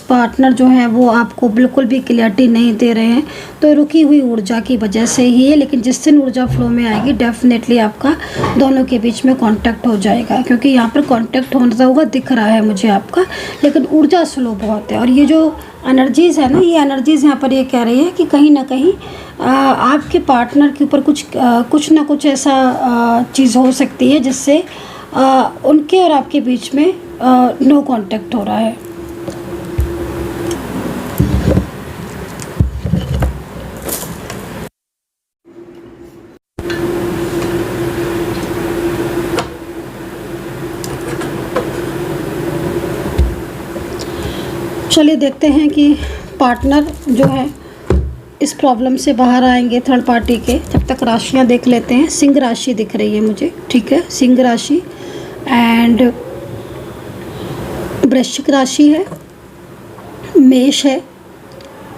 पार्टनर जो है वो आपको बिल्कुल भी क्लियरिटी नहीं दे रहे हैं, तो रुकी हुई ऊर्जा की वजह से ही है। लेकिन जिस दिन ऊर्जा फ्लो में आएगी डेफिनेटली आपका दोनों के बीच में कांटेक्ट हो जाएगा, क्योंकि यहाँ पर कांटेक्ट होता हुआ दिख रहा है मुझे आपका, लेकिन ऊर्जा स्लो बहुत है। और ये जो एनर्जीज़ है ना, ये एनर्जीज़ यहाँ पर ये कह रही है कि कहीं ना कहीं आपके पार्टनर के ऊपर कुछ ना कुछ ऐसा चीज़ हो सकती है जिससे उनके और आपके बीच में नो कांटेक्ट हो रहा है। चलिए देखते हैं कि पार्टनर जो है इस प्रॉब्लम से बाहर आएंगे थर्ड पार्टी के। जब तक राशियां देख लेते हैं। सिंह राशि दिख रही है मुझे, ठीक है, सिंह राशि एंड वृश्चिक राशि है, मेष है,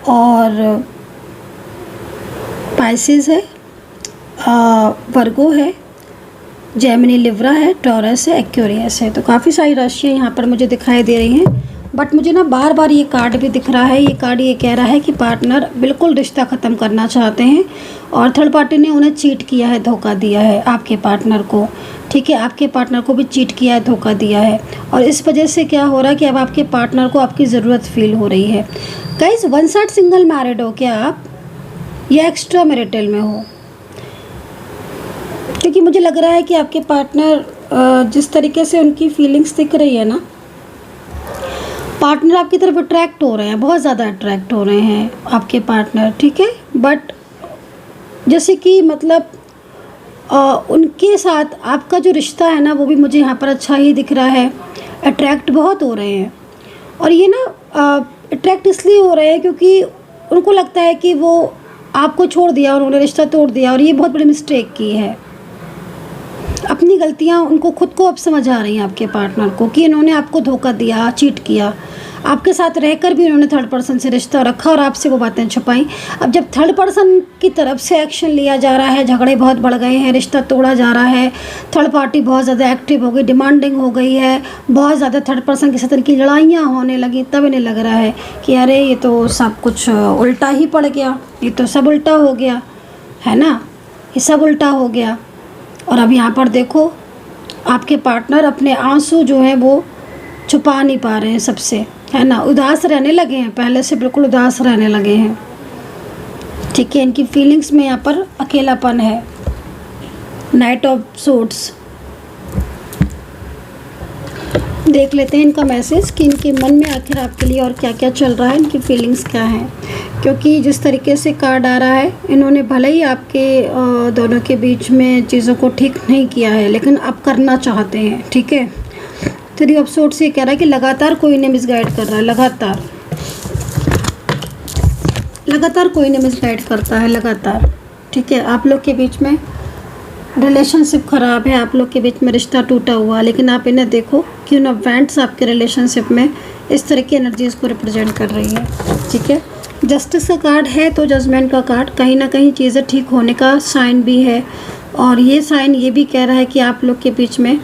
और पाइसेस है, वर्गो है, जेमिनी लिब्रा है, टॉरस है, एक्वेरियस है। तो काफ़ी सारी राशियाँ यहाँ पर मुझे दिखाई दे रही हैं। बट मुझे ना बार बार ये कार्ड भी दिख रहा है, ये कार्ड ये कह रहा है कि पार्टनर बिल्कुल रिश्ता ख़त्म करना चाहते हैं और थर्ड पार्टी ने उन्हें चीट किया है, धोखा दिया है आपके पार्टनर को। ठीक है, आपके पार्टनर को भी चीट किया है, धोखा दिया है। और इस वजह से क्या हो रहा है कि अब आपके पार्टनर को आपकी ज़रूरत फील हो रही है। Guys, one side single married हो क्या आप, या एक्स्ट्रा मैरिटल में हो? क्योंकि मुझे लग रहा है कि आपके पार्टनर जिस तरीके से उनकी फीलिंग्स दिख रही है ना, पार्टनर आपकी तरफ अट्रैक्ट हो रहे हैं, बहुत ज़्यादा अट्रैक्ट हो रहे हैं आपके पार्टनर। ठीक है, बट जैसे कि मतलब उनके साथ आपका जो रिश्ता है ना, वो भी मुझे यहाँ पर अच्छा ही दिख रहा है। अट्रैक्ट बहुत हो रहे हैं और ये ना अट्रैक्ट इसलिए हो रहे हैं क्योंकि उनको लगता है कि वो आपको छोड़ दिया और उन्होंने रिश्ता तोड़ दिया और ये बहुत बड़ी मिस्टेक की है। अपनी गलतियाँ उनको खुद को अब समझ आ रही हैं आपके पार्टनर को कि इन्होंने आपको धोखा दिया, चीट किया। आपके साथ रहकर भी उन्होंने थर्ड पर्सन से रिश्ता रखा और आपसे वो बातें छुपाई। अब जब थर्ड पर्सन की तरफ से एक्शन लिया जा रहा है, झगड़े बहुत बढ़ गए हैं, रिश्ता तोड़ा जा रहा है, थर्ड पार्टी बहुत ज़्यादा एक्टिव हो गई, डिमांडिंग हो गई है, बहुत ज़्यादा थर्ड पर्सन के साथ इनकी लड़ाइयाँ होने लगी, तब इन्हें लग रहा है कि अरे ये तो सब कुछ उल्टा ही पड़ गया, ये तो सब उल्टा हो गया है ना, ये सब उल्टा हो गया। और अब यहाँ पर देखो, आपके पार्टनर अपने आंसू जो हैं वो छुपा नहीं पा रहे हैं सबसे, है ना, उदास रहने लगे हैं, पहले से बिल्कुल उदास रहने लगे हैं। ठीक है, इनकी फीलिंग्स में यहाँ पर अकेलापन है। नाइट ऑफ सोर्ड्स, देख लेते हैं इनका मैसेज कि इनके मन में आखिर आपके लिए और क्या क्या चल रहा है, इनकी फीलिंग्स क्या हैं। क्योंकि जिस तरीके से कार्ड आ रहा है, इन्होंने भले ही आपके दोनों के बीच में चीज़ों को ठीक नहीं किया है, लेकिन अब करना चाहते हैं। ठीक है, थ्री ऑफ सोर्ड्स ये कह रहा है कि लगातार कोई इन्हें मिसगाइड कर रहा है, लगातार कोई इन्हें मिसगाइड करता है, लगातार। ठीक है, आप लोग के बीच में रिलेशनशिप ख़राब है, आप लोग के बीच में रिश्ता टूटा हुआ, लेकिन आप इन्हें देखो कि उन इवेंट्स आपके रिलेशनशिप में इस तरह की एनर्जीज़ को रिप्रेजेंट कर रही है। ठीक है, जस्टिस का कार्ड है तो जजमेंट का कार्ड, कहीं ना कहीं चीज़ें ठीक होने का साइन भी है। और ये साइन ये भी कह रहा है कि आप लोग के बीच में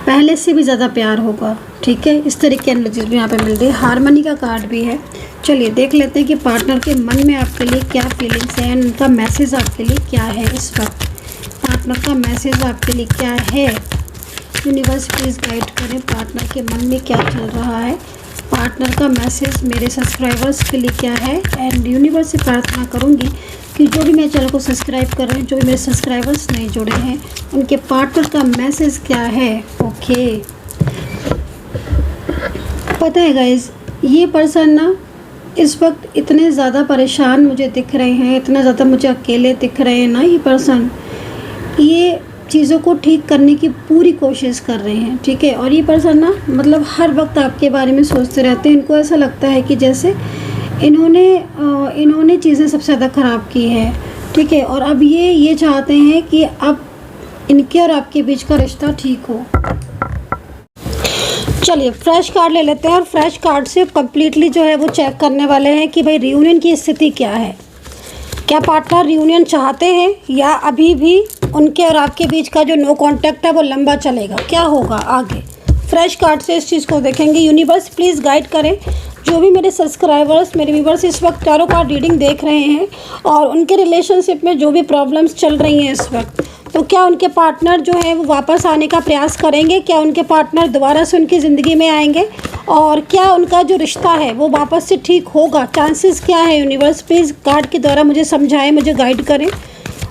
पहले से भी ज़्यादा प्यार होगा। ठीक है, इस तरह की एनर्जीज भी यहाँ पे मिल रही है। हारमनी का कार्ड भी है। चलिए देख लेते हैं कि पार्टनर के मन में आपके लिए क्या फीलिंग्स हैं, उनका मैसेज आपके लिए क्या है इस वक्त। पार्टनर का मैसेज आपके लिए क्या है, यूनिवर्स प्लीज़ गाइड करें, पार्टनर के मन में क्या चल रहा है, पार्टनर का मैसेज मेरे सब्सक्राइबर्स के लिए क्या है। एंड यूनिवर्स से प्रार्थना करूंगी कि जो भी मेरे चैनल को सब्सक्राइब कर रहे हैं, जो भी मेरे सब्सक्राइबर्स नहीं जुड़े हैं, उनके पार्टनर का मैसेज क्या है। ओके, पता है गाइज, ये पर्सन ना इस वक्त इतने ज़्यादा परेशान मुझे दिख रहे हैं, इतना ज़्यादा मुझे अकेले दिख रहे हैं ना, ये पर्सन ये चीज़ों को ठीक करने की पूरी कोशिश कर रहे हैं। ठीक है, और ये पर्सन ना मतलब हर वक्त आपके बारे में सोचते रहते हैं। इनको ऐसा लगता है कि जैसे इन्होंने चीज़ें सबसे ज़्यादा ख़राब की है। ठीक है, और अब ये चाहते हैं कि अब इनके और आपके बीच का रिश्ता ठीक हो। चलिए फ्रेश कार्ड ले लेते हैं और फ्रेश कार्ड से कम्प्लीटली जो है वो चेक करने वाले हैं कि भाई रियूनियन की स्थिति क्या है। क्या पार्टनर रियूनियन चाहते हैं या अभी भी उनके और आपके बीच का जो नो कांटेक्ट है वो लंबा चलेगा, क्या होगा आगे। फ्रेश कार्ड से इस चीज़ को देखेंगे। यूनिवर्स प्लीज़ गाइड करें जो भी मेरे सब्सक्राइबर्स, मेरे व्यूवर्स इस वक्त टैरो कार्ड रीडिंग देख रहे हैं और उनके रिलेशनशिप में जो भी प्रॉब्लम्स चल रही हैं इस वक्त, तो क्या उनके पार्टनर जो है वो वापस आने का प्रयास करेंगे, क्या उनके पार्टनर दोबारा से उनकी ज़िंदगी में आएंगे और क्या उनका जो रिश्ता है वो वापस से ठीक होगा, चांसेस क्या है। यूनिवर्स प्लीज़ कार्ड के द्वारा मुझे समझाएं, मुझे गाइड करें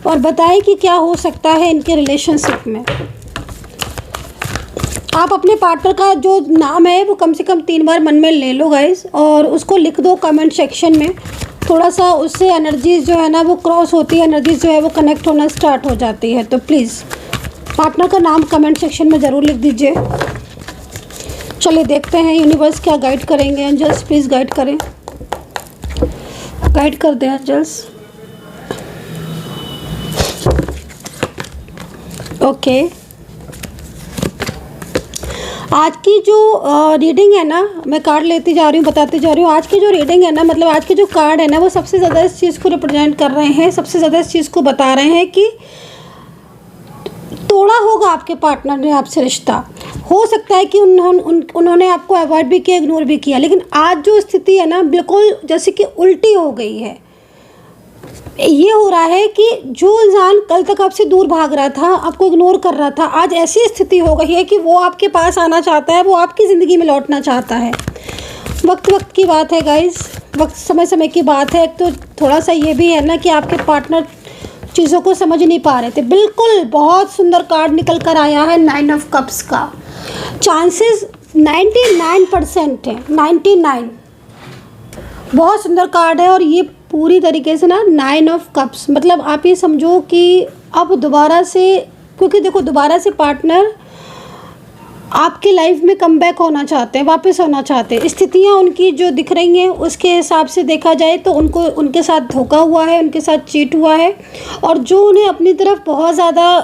और बताएं कि क्या हो सकता है इनके रिलेशनशिप में। आप अपने पार्टनर का जो नाम है वो कम से कम 3 बार मन में ले लो गाइस और उसको लिख दो कमेंट सेक्शन में। थोड़ा सा उससे एनर्जीज़ जो है ना वो क्रॉस होती है, एनर्जीज़ जो है वो कनेक्ट होना स्टार्ट हो जाती है। तो प्लीज़ पार्टनर का नाम कमेंट सेक्शन में ज़रूर लिख दीजिए। चलिए देखते हैं यूनिवर्स क्या गाइड करेंगे। एंजल्स प्लीज़ गाइड करें, गाइड कर दें एंजल्स। ओके, आज की जो रीडिंग है ना, मैं कार्ड लेती जा रही हूँ, बताती जा रही हूँ। आज की जो रीडिंग है ना, मतलब आज के जो कार्ड है ना, वो सबसे ज़्यादा इस चीज़ को रिप्रेजेंट कर रहे हैं, सबसे ज़्यादा इस चीज़ को बता रहे हैं कि तोड़ा होगा आपके पार्टनर ने आपसे रिश्ता। हो सकता है कि उन्होंने आपको अवॉइड भी किया, इग्नोर भी किया, लेकिन आज जो स्थिति है ना, बिल्कुल जैसे कि उल्टी हो गई है। ये हो रहा है कि जो इंसान कल तक आपसे दूर भाग रहा था, आपको इग्नोर कर रहा था, आज ऐसी स्थिति हो गई है कि वो आपके पास आना चाहता है, वो आपकी ज़िंदगी में लौटना चाहता है। वक्त की बात है गाइस, वक्त समय की बात है। तो थोड़ा सा ये भी है ना कि आपके पार्टनर चीज़ों को समझ नहीं पा रहे थे। बिल्कुल बहुत सुंदर कार्ड निकल कर आया है 9 ऑफ कप्स का। चांसेस 99% है, 99। बहुत सुंदर कार्ड है और ये पूरी तरीके से ना 9 ऑफ कप्स, मतलब आप ये समझो कि अब दोबारा से, क्योंकि देखो दोबारा से पार्टनर आपकी लाइफ में कमबैक होना चाहते हैं, वापस होना चाहते हैं। स्थितियाँ उनकी जो दिख रही हैं उसके हिसाब से देखा जाए तो उनके साथ धोखा हुआ है, उनके साथ चीट हुआ है, और जो उन्हें अपनी तरफ बहुत ज़्यादा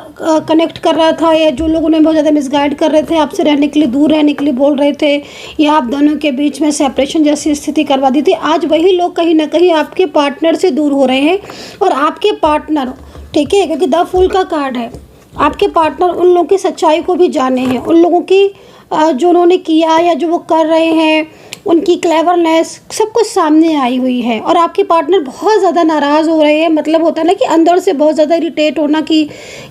कनेक्ट कर रहा था, या जो लोग उन्हें बहुत ज़्यादा मिसगाइड कर रहे थे, आपसे रहने के लिए, दूर रहने के लिए बोल रहे थे, या आप दोनों के बीच में सेपरेशन जैसी स्थिति करवा दी थी, आज वही लोग कहीं ना कहीं आपके पार्टनर से दूर हो रहे हैं। और आपके पार्टनर, ठीक है, क्योंकि द फूल का कार्ड है, आपके पार्टनर उन लोगों की सच्चाई को भी जाने हैं, उन लोगों की जो उन्होंने किया या जो वो कर रहे हैं, उनकी क्लेवरनेस सब कुछ सामने आई हुई है। और आपके पार्टनर बहुत ज़्यादा नाराज़ हो रहे हैं, मतलब होता है ना कि अंदर से बहुत ज़्यादा इरिटेट होना कि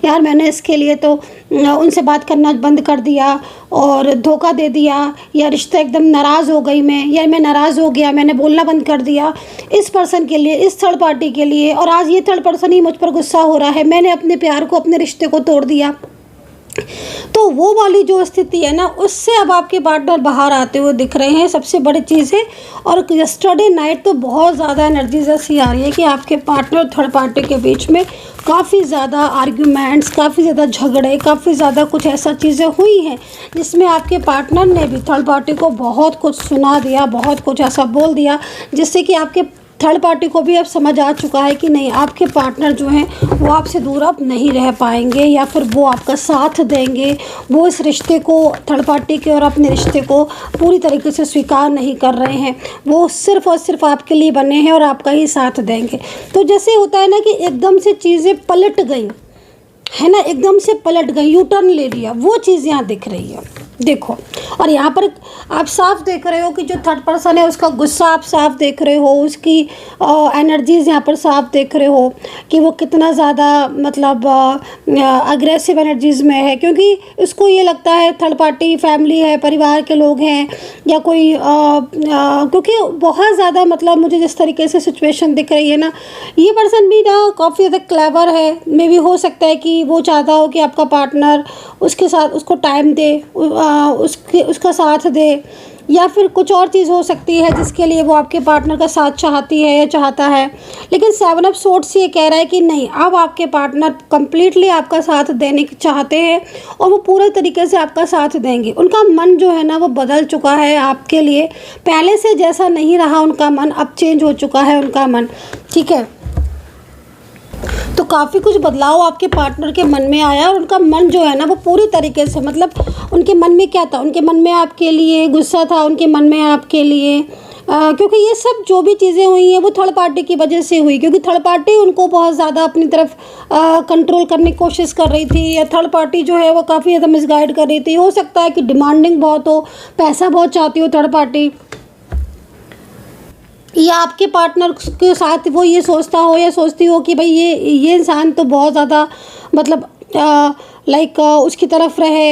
यार मैंने इसके लिए तो उनसे बात करना बंद कर दिया और धोखा दे दिया, या रिश्ता एकदम नाराज़ हो गई मैं, या मैं नाराज़ हो गया, मैंने बोलना बंद कर दिया इस पर्सन के लिए, इस थर्ड पार्टी के लिए, और आज ये थर्ड पर्सन ही मुझ पर गुस्सा हो रहा है, मैंने अपने प्यार को, अपने रिश्ते को तोड़ दिया। तो वो वाली जो स्थिति है ना, उससे अब आपके पार्टनर बाहर आते हुए दिख रहे हैं, सबसे बड़ी चीज़ है। और यस्टरडे नाइट तो बहुत ज़्यादा एनर्जीज ऐसी आ रही है कि आपके पार्टनर और थर्ड पार्टी के बीच में काफ़ी ज़्यादा आर्ग्यूमेंट्स, काफ़ी ज़्यादा झगड़े, काफ़ी ज़्यादा कुछ ऐसा चीज़ें हुई हैं जिसमें आपके पार्टनर ने भी थर्ड पार्टी को बहुत कुछ सुना दिया, बहुत कुछ ऐसा बोल दिया, जिससे कि आपके थर्ड पार्टी को भी अब समझ आ चुका है कि नहीं, आपके पार्टनर जो हैं वो आपसे दूर अब नहीं रह पाएंगे, या फिर वो आपका साथ देंगे, वो इस रिश्ते को, थर्ड पार्टी के और अपने रिश्ते को पूरी तरीके से स्वीकार नहीं कर रहे हैं, वो सिर्फ़ और सिर्फ आपके लिए बने हैं और आपका ही साथ देंगे। तो जैसे होता है ना कि एकदम से चीज़ें पलट गई है ना, एकदम से पलट गई, यू टर्न ले लिया, वो चीज़ यहाँ दिख रही है, देखो। और यहाँ पर आप साफ देख रहे हो कि जो थर्ड पर्सन है उसका गुस्सा आप साफ देख रहे हो, उसकी एनर्जीज़ यहाँ पर साफ देख रहे हो कि वो कितना ज़्यादा मतलब अग्रेसिव एनर्जीज़ में है, क्योंकि उसको ये लगता है थर्ड पार्टी फैमिली है, परिवार के लोग हैं, या कोई क्योंकि बहुत ज़्यादा मतलब मुझे जिस तरीके से सिचुएशन दिख रही है ना, ये पर्सन भी ना काफ़ी ज़्यादा क्लेवर है। मे भी हो सकता है कि वो चाहता हो कि आपका पार्टनर उसके साथ उसको टाइम दे, उसका साथ दे, या फिर कुछ और चीज़ हो सकती है जिसके लिए वो आपके पार्टनर का साथ चाहती है या चाहता है। लेकिन 7 ऑफ सोर्ड्स ये कह रहा है कि नहीं, अब आपके पार्टनर कंप्लीटली आपका साथ देने की चाहते हैं और वो पूरे तरीके से आपका साथ देंगे। उनका मन जो है ना वो बदल चुका है आपके लिए, पहले से जैसा नहीं रहा उनका मन, अब चेंज हो चुका है उनका मन, ठीक है। तो काफ़ी कुछ बदलाव आपके पार्टनर के मन में आया, और उनका मन जो है ना वो पूरी तरीके से, मतलब उनके मन में क्या था, उनके मन में आपके लिए गुस्सा था, उनके मन में आपके लिए क्योंकि ये सब जो भी चीज़ें हुई हैं वो थर्ड पार्टी की वजह से हुई, क्योंकि थर्ड पार्टी उनको बहुत ज़्यादा अपनी तरफ कंट्रोल करने की कोशिश कर रही थी, या थर्ड पार्टी जो है वो काफ़ी ज़्यादा मिसगाइड कर रही थी। हो सकता है कि डिमांडिंग बहुत हो, पैसा बहुत चाहती हो थर्ड पार्टी, या आपके पार्टनर के साथ वो ये सोचता हो या सोचती हो कि भाई ये इंसान तो बहुत ज़्यादा मतलब लाइक उसकी तरफ रहे,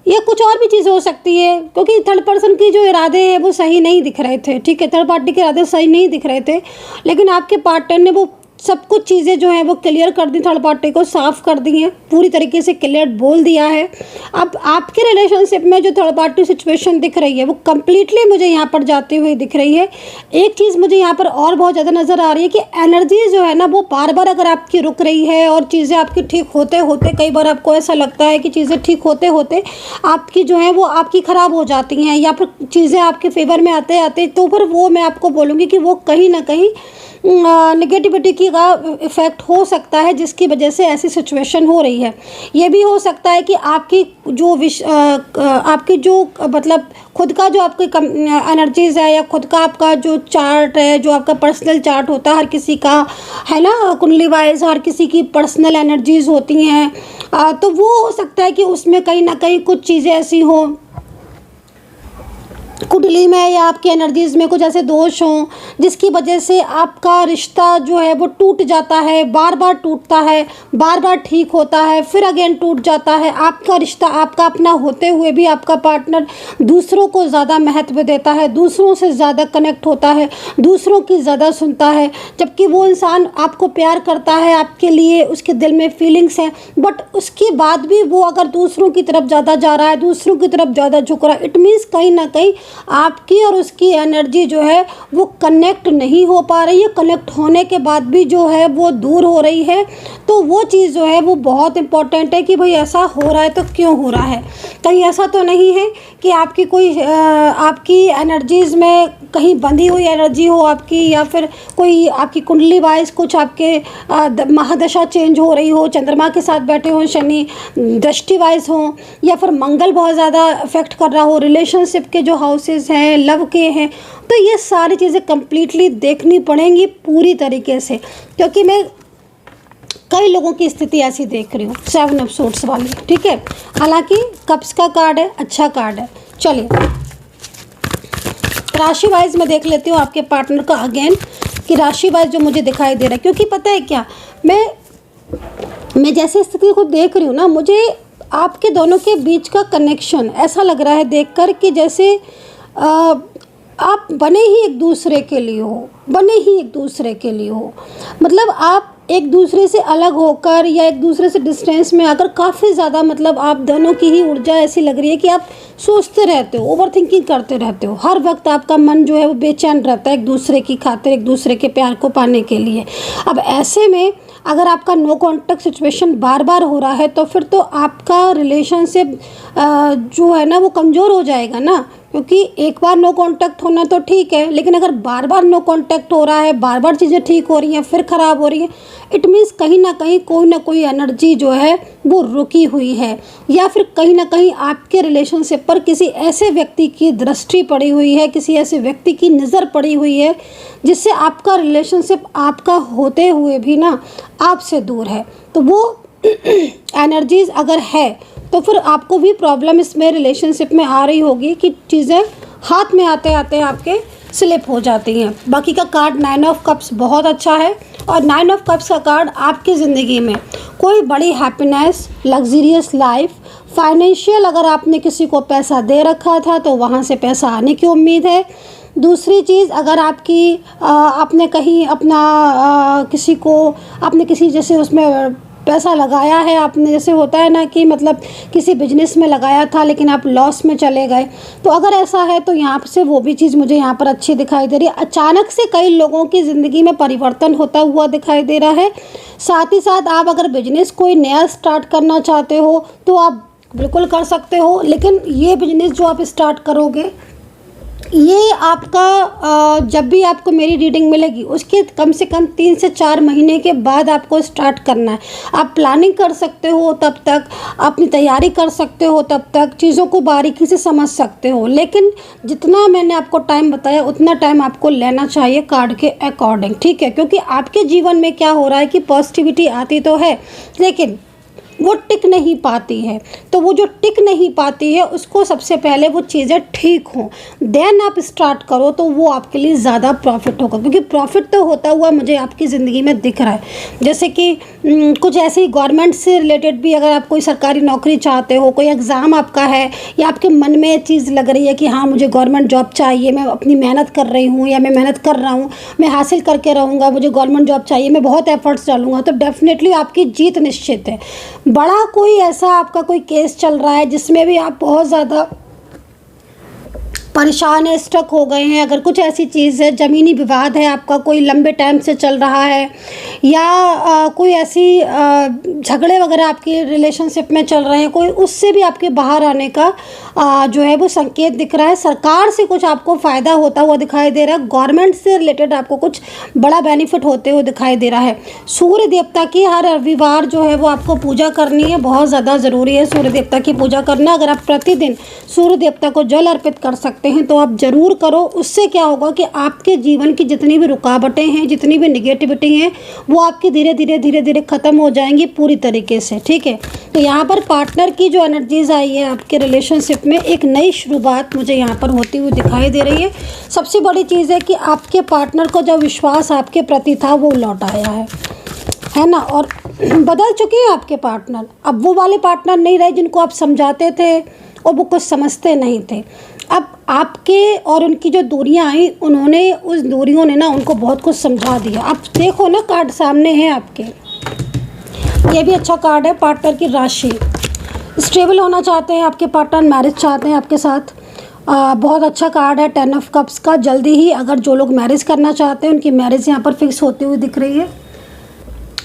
या कुछ और भी चीज़ हो सकती है, क्योंकि थर्ड पर्सन की जो इरादे हैं वो सही नहीं दिख रहे थे, ठीक है, थर्ड पार्टी के इरादे सही नहीं दिख रहे थे, लेकिन आपके पार्टनर ने वो सब कुछ चीज़ें जो हैं वो क्लियर कर दी, थर्ड पार्टी को साफ़ कर दी हैं, पूरी तरीके से क्लियर बोल दिया है। अब आपके रिलेशनशिप में जो थर्ड पार्टी सिचुएशन दिख रही है वो कम्प्लीटली मुझे यहाँ पर जाती हुई दिख रही है। एक चीज़ मुझे यहाँ पर और बहुत ज़्यादा नज़र आ रही है कि एनर्जी जो है ना वो बार बार अगर आपकी रुक रही है, और चीज़ें आपकी ठीक होते होते, कई बार आपको ऐसा लगता है कि चीज़ें ठीक होते होते आपकी जो है वो आपकी ख़राब हो जाती हैं, या फिर चीज़ें आपके फेवर में आते आते, तो फिर वो मैं आपको बोलूँगी कि वो कहीं ना कहीं नेगेटिविटी की का इफ़ेक्ट हो सकता है, जिसकी वजह से ऐसी सिचुएशन हो रही है। ये भी हो सकता है कि आपकी जो आपकी जो मतलब खुद का जो आपकी एनर्जीज़ है, या खुद का आपका जो चार्ट है, जो आपका पर्सनल चार्ट होता है, हर किसी का है ना, कुंडली वाइज हर किसी की पर्सनल एनर्जीज़ होती हैं। तो वो हो सकता है कि उसमें कहीं ना कहीं कुछ चीज़ें ऐसी हों कुंडली में, या आपकी एनर्जीज़ में कुछ ऐसे दोष हों जिसकी वजह से आपका रिश्ता जो है वो टूट जाता है, बार बार टूटता है, बार बार ठीक होता है, फिर अगेन टूट जाता है। आपका रिश्ता आपका अपना होते हुए भी आपका पार्टनर दूसरों को ज़्यादा महत्व देता है, दूसरों से ज़्यादा कनेक्ट होता है, दूसरों की ज़्यादा सुनता है, जबकि वो इंसान आपको प्यार करता है, आपके लिए उसके दिल में फीलिंग्स हैं, बट उसके बाद भी वो अगर दूसरों की तरफ ज़्यादा जा रहा है, दूसरों की तरफ ज़्यादा झुक रहा है, इट मीन्स कहीं ना कहीं आपकी और उसकी एनर्जी जो है वो कनेक्ट नहीं हो पा रही है। कनेक्ट होने के बाद भी जो है वो दूर हो रही है। तो वो चीज़ जो है वो बहुत इम्पॉर्टेंट है कि भाई ऐसा हो रहा है तो क्यों हो रहा है। कहीं ऐसा तो नहीं है कि आपकी कोई आपकी एनर्जीज़ में कहीं बंधी हुई एनर्जी हो आपकी, या फिर कोई आपकी कुंडली वाइज कुछ आपके महादशा चेंज हो रही हो, चंद्रमा के साथ बैठे हों, शनि दृष्टि वाइज हो, या फिर मंगल बहुत ज़्यादा इफेक्ट कर रहा हो, रिलेशनशिप के जो हाउसेस हैं, लव के हैं। तो ये सारी चीज़ें कंप्लीटली देखनी पड़ेंगी पूरी तरीके से, क्योंकि मैं कई लोगों की स्थिति ऐसी देख रही हूँ 7 ऑफ सोर्ड्स वाली। ठीक है, हालांकि कप्स का कार्ड है, अच्छा कार्ड है। चलिए राशि वाइज मैं देख लेती हूँ आपके पार्टनर का अगेन, कि राशि वाइज जो मुझे दिखाई दे रहा है। क्योंकि पता है क्या, मैं जैसे स्थिति को देख रही हूँ ना, मुझे आपके दोनों के बीच का कनेक्शन ऐसा लग रहा है देखकर कि जैसे आप बने ही एक दूसरे के लिए हो, बने ही एक दूसरे के लिए हो। मतलब आप एक दूसरे से अलग होकर या एक दूसरे से डिस्टेंस में आकर काफ़ी ज़्यादा, मतलब आप दोनों की ही ऊर्जा ऐसी लग रही है कि आप सोचते रहते हो, ओवर थिंकिंग करते रहते हो, हर वक्त आपका मन जो है वो बेचैन रहता है एक दूसरे की खातिर, एक दूसरे के प्यार को पाने के लिए। अब ऐसे में अगर आपका नो कॉन्टैक्ट सिचुएशन बार बार हो रहा है तो फिर तो आपका रिलेशनशिप जो है ना वो कमज़ोर हो जाएगा ना। क्योंकि एक बार नो कांटेक्ट होना तो ठीक है, लेकिन अगर बार बार नो कांटेक्ट हो रहा है, बार बार चीज़ें ठीक हो रही हैं फिर ख़राब हो रही हैं, इट मीन्स कहीं ना कोई एनर्जी जो है वो रुकी हुई है, या फिर कहीं ना कहीं आपके रिलेशनशिप पर किसी ऐसे व्यक्ति की दृष्टि पड़ी हुई है, किसी ऐसे व्यक्ति की नज़र पड़ी हुई है जिससे आपका रिलेशनशिप आपका होते हुए भी ना आपसे दूर है। तो वो एनर्जीज़ अगर है तो फिर आपको भी प्रॉब्लम इसमें रिलेशनशिप में आ रही होगी कि चीज़ें हाथ में आते आते आपके स्लिप हो जाती हैं। बाकी का कार्ड 9 ऑफ कप्स बहुत अच्छा है, और 9 ऑफ कप्स का कार्ड आपकी ज़िंदगी में कोई बड़ी हैप्पीनेस, लग्जरियस लाइफ, फाइनेंशियल, अगर आपने किसी को पैसा दे रखा था तो वहाँ से पैसा आने की उम्मीद है। दूसरी चीज़, अगर आपकी आपने कहीं अपना किसी को आपने किसी जैसे उसमें पैसा लगाया है, आपने जैसे होता है ना कि मतलब किसी बिजनेस में लगाया था लेकिन आप लॉस में चले गए, तो अगर ऐसा है तो यहाँ से वो भी चीज़ मुझे यहाँ पर अच्छी दिखाई दे रही है। अचानक से कई लोगों की ज़िंदगी में परिवर्तन होता हुआ दिखाई दे रहा है। साथ ही साथ आप अगर बिजनेस कोई नया स्टार्ट करना चाहते हो तो आप बिल्कुल कर सकते हो, लेकिन ये बिजनेस जो आप स्टार्ट करोगे ये आपका जब भी आपको मेरी रीडिंग मिलेगी उसके कम से कम 3 से 4 महीने के बाद आपको स्टार्ट करना है। आप प्लानिंग कर सकते हो तब तक, अपनी तैयारी कर सकते हो तब तक, चीज़ों को बारीकी से समझ सकते हो, लेकिन जितना मैंने आपको टाइम बताया उतना टाइम आपको लेना चाहिए कार्ड के अकॉर्डिंग। ठीक है, क्योंकि आपके जीवन में क्या हो रहा है कि पॉजिटिविटी आती तो है लेकिन वो टिक नहीं पाती है। तो वो जो टिक नहीं पाती है उसको सबसे पहले वो चीज़ें ठीक हों, देन आप स्टार्ट करो तो वो आपके लिए ज़्यादा प्रॉफिट होगा। क्योंकि प्रॉफिट तो होता हुआ मुझे आपकी ज़िंदगी में दिख रहा है। जैसे कि कुछ ऐसी गवर्नमेंट से रिलेटेड भी, अगर आप कोई सरकारी नौकरी चाहते हो, कोई एग्ज़ाम आपका है, या आपके मन में चीज़ लग रही है कि हाँ मुझे गवर्नमेंट जॉब चाहिए, मैं अपनी मेहनत कर रही हूँ या मैं मेहनत कर रहा हूँ, मैं हासिल करके रहूँगा, मुझे गवर्नमेंट जॉब चाहिए, मैं बहुत एफर्ट्स डालूँगा, तो डेफिनेटली आपकी जीत निश्चित है। बड़ा कोई ऐसा आपका कोई केस चल रहा है जिसमें भी आप बहुत ज़्यादा परेशान है, स्टक हो गए हैं, अगर कुछ ऐसी चीज़ है, ज़मीनी विवाद है आपका कोई लंबे टाइम से चल रहा है, या कोई ऐसी झगड़े वगैरह आपके रिलेशनशिप में चल रहे हैं, कोई उससे भी आपके बाहर आने का जो है वो संकेत दिख रहा है। सरकार से कुछ आपको फ़ायदा होता हुआ दिखाई दे रहा है, गवर्नमेंट से रिलेटेड आपको कुछ बड़ा बेनिफिट होते हुए दिखाई दे रहा है। सूर्य देवता की हर रविवार जो है वो आपको पूजा करनी है, बहुत ज़्यादा ज़रूरी है सूर्य देवता की पूजा करना। अगर आप प्रतिदिन सूर्य देवता को जल अर्पित कर सकते हैं तो आप ज़रूर करो। उससे क्या होगा कि आपके जीवन की जितनी भी रुकावटें हैं, जितनी भी निगेटिविटी हैं, वो आपकी धीरे धीरे ख़त्म हो जाएंगी पूरी तरीके से, ठीक है। तो यहाँ पर पार्टनर की जो एनर्जीज़ आई है आपके रिलेशनशिप में, एक नई शुरुआत मुझे यहाँ पर होती हुई दिखाई दे रही है। सबसे बड़ी चीज़ है कि आपके पार्टनर को जो विश्वास आपके प्रति था वो लौट आया है ना। और बदल चुके हैं आपके पार्टनर, अब वो वाले पार्टनर नहीं रहे जिनको आप समझाते थे और वो कुछ समझते नहीं थे। अब आपके और उनकी जो दूरियां आई, उन्होंने उस दूरियों ने ना उनको बहुत कुछ समझा दिया। आप देखो ना, कार्ड सामने है आपके, ये भी अच्छा कार्ड है। पार्टनर की राशि, स्टेबल होना चाहते हैं आपके पार्टनर, मैरिज चाहते हैं आपके साथ, बहुत अच्छा कार्ड है 10 ऑफ कप्स का। जल्दी ही अगर जो लोग मैरिज करना चाहते हैं उनकी मैरिज यहाँ पर फिक्स होती हुई दिख रही है।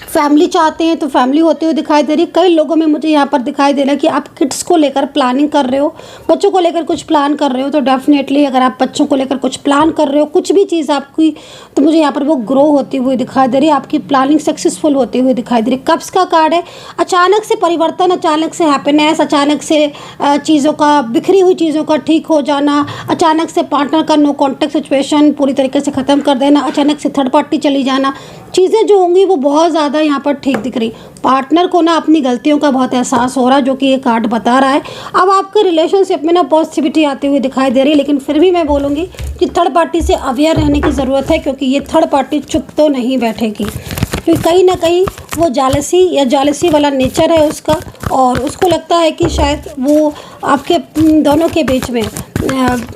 फैमिली चाहते हैं तो फैमिली होते हुए दिखाई दे रही है। कई लोगों में मुझे यहाँ पर दिखाई दे रहा है कि आप किड्स को लेकर प्लानिंग कर रहे हो, बच्चों को लेकर कुछ प्लान कर रहे हो। तो डेफिनेटली अगर आप बच्चों को लेकर कुछ प्लान कर रहे हो, कुछ भी चीज़ आपकी, तो मुझे यहाँ पर वो ग्रो होती हुई दिखाई दे रही है, आपकी प्लानिंग सक्सेसफुल होती हुई दिखाई दे रही है। कप्स का कार्ड है, अचानक से परिवर्तन, अचानक से हैप्पीनेस, अचानक से चीज़ों का, बिखरी हुई चीज़ों का ठीक हो जाना, अचानक से पार्टनर का नो कॉन्टेक्ट सिचुएशन पूरी तरीके से ख़त्म कर देना, अचानक से थर्ड पार्टी चली जाना, चीज़ें जो होंगी वो बहुत ज़्यादा यहाँ पर ठीक दिख रही। पार्टनर को ना अपनी गलतियों का बहुत एहसास हो रहा है, जो कि ये कार्ड बता रहा है। अब आपके रिलेशनशिप में ना पॉजिटिविटी आती हुई दिखाई दे रही है, लेकिन फिर भी मैं बोलूँगी कि थर्ड पार्टी से अवेयर रहने की ज़रूरत है, क्योंकि ये थर्ड पार्टी चुप तो नहीं बैठेगी, क्योंकि कहीं ना कहीं वो जालसी वाला नेचर है उसका, और उसको लगता है कि शायद वो आपके दोनों के बीच में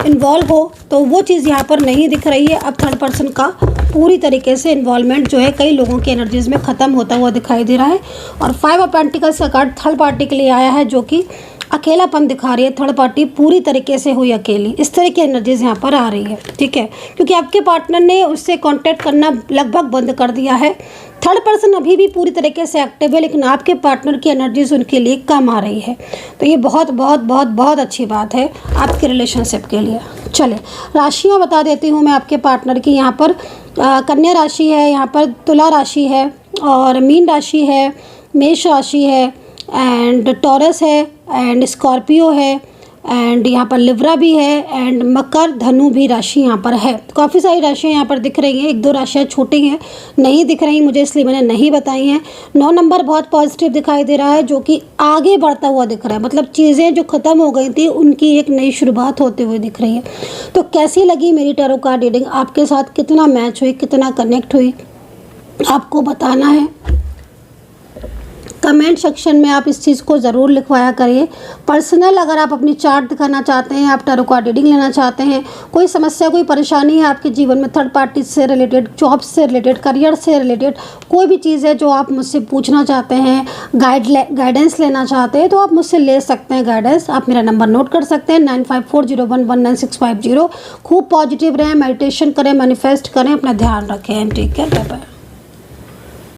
इन्वॉल्व हो, तो वो चीज़ यहाँ पर नहीं दिख रही है। अब थर्ड पर्सन का पूरी तरीके से इन्वॉल्वमेंट जो है कई लोगों की एनर्जीज़ में ख़त्म होता हुआ दिखाई दे रहा है। और 5 ऑफ पेंटिकल्स का कार्ड थर्ड पार्टी के लिए आया है, जो कि अकेलापन दिखा रही है। थर्ड पार्टी पूरी तरीके से हुई अकेली, इस तरह की एनर्जीज़ यहाँ पर आ रही है, ठीक है, क्योंकि आपके पार्टनर ने उससे कांटेक्ट करना लगभग बंद कर दिया है। थर्ड पर्सन अभी भी पूरी तरीके से एक्टिव है, लेकिन आपके पार्टनर की एनर्जीज उनके लिए कम आ रही है। तो ये बहुत बहुत बहुत बहुत अच्छी बात है आपके रिलेशनशिप के लिए। चले राशियाँ बता देती हूँ मैं आपके पार्टनर की। यहाँ पर कन्या राशि है, यहाँ पर तुला राशि है, और मीन राशि है, मेष राशि है, एंड टॉरस है, एंड स्कॉर्पियो है, एंड यहाँ पर लिब्रा भी है, एंड मकर धनु भी राशि यहाँ पर है। काफ़ी सारी राशियाँ यहाँ पर दिख रही हैं, 1-2 राशियाँ छोटी हैं नहीं दिख रही मुझे, इसलिए मैंने नहीं बताई हैं। 9 नंबर बहुत पॉजिटिव दिखाई दे रहा है, जो कि आगे बढ़ता हुआ दिख रहा है, मतलब चीज़ें जो ख़त्म हो गई थी उनकी एक नई शुरुआत होते हुए दिख रही है। तो कैसी लगी मेरी टैरो कार्ड रीडिंग, आपके साथ कितना मैच हुई, कितना कनेक्ट हुई, आपको बताना है। कमेंट सेक्शन में आप इस चीज़ को ज़रूर लिखवाया करिए। पर्सनल अगर आप अपनी चार्ट दिखाना चाहते हैं, आप टैरो कार्ड रीडिंग लेना चाहते हैं, कोई समस्या, कोई परेशानी है आपके जीवन में, थर्ड पार्टी से रिलेटेड, जॉब से रिलेटेड, करियर से रिलेटेड, कोई भी चीज़ है जो आप मुझसे पूछना चाहते हैं, गाइडेंस लेना चाहते हैं, तो आप मुझसे ले सकते हैं गाइडेंस। आप मेरा नंबर नोट कर सकते हैं 9540119650। खूब पॉजिटिव रहें, मेडिटेशन करें, मैनिफेस्ट करें, अपना ध्यान रखें। ठीक है, बाय बाय।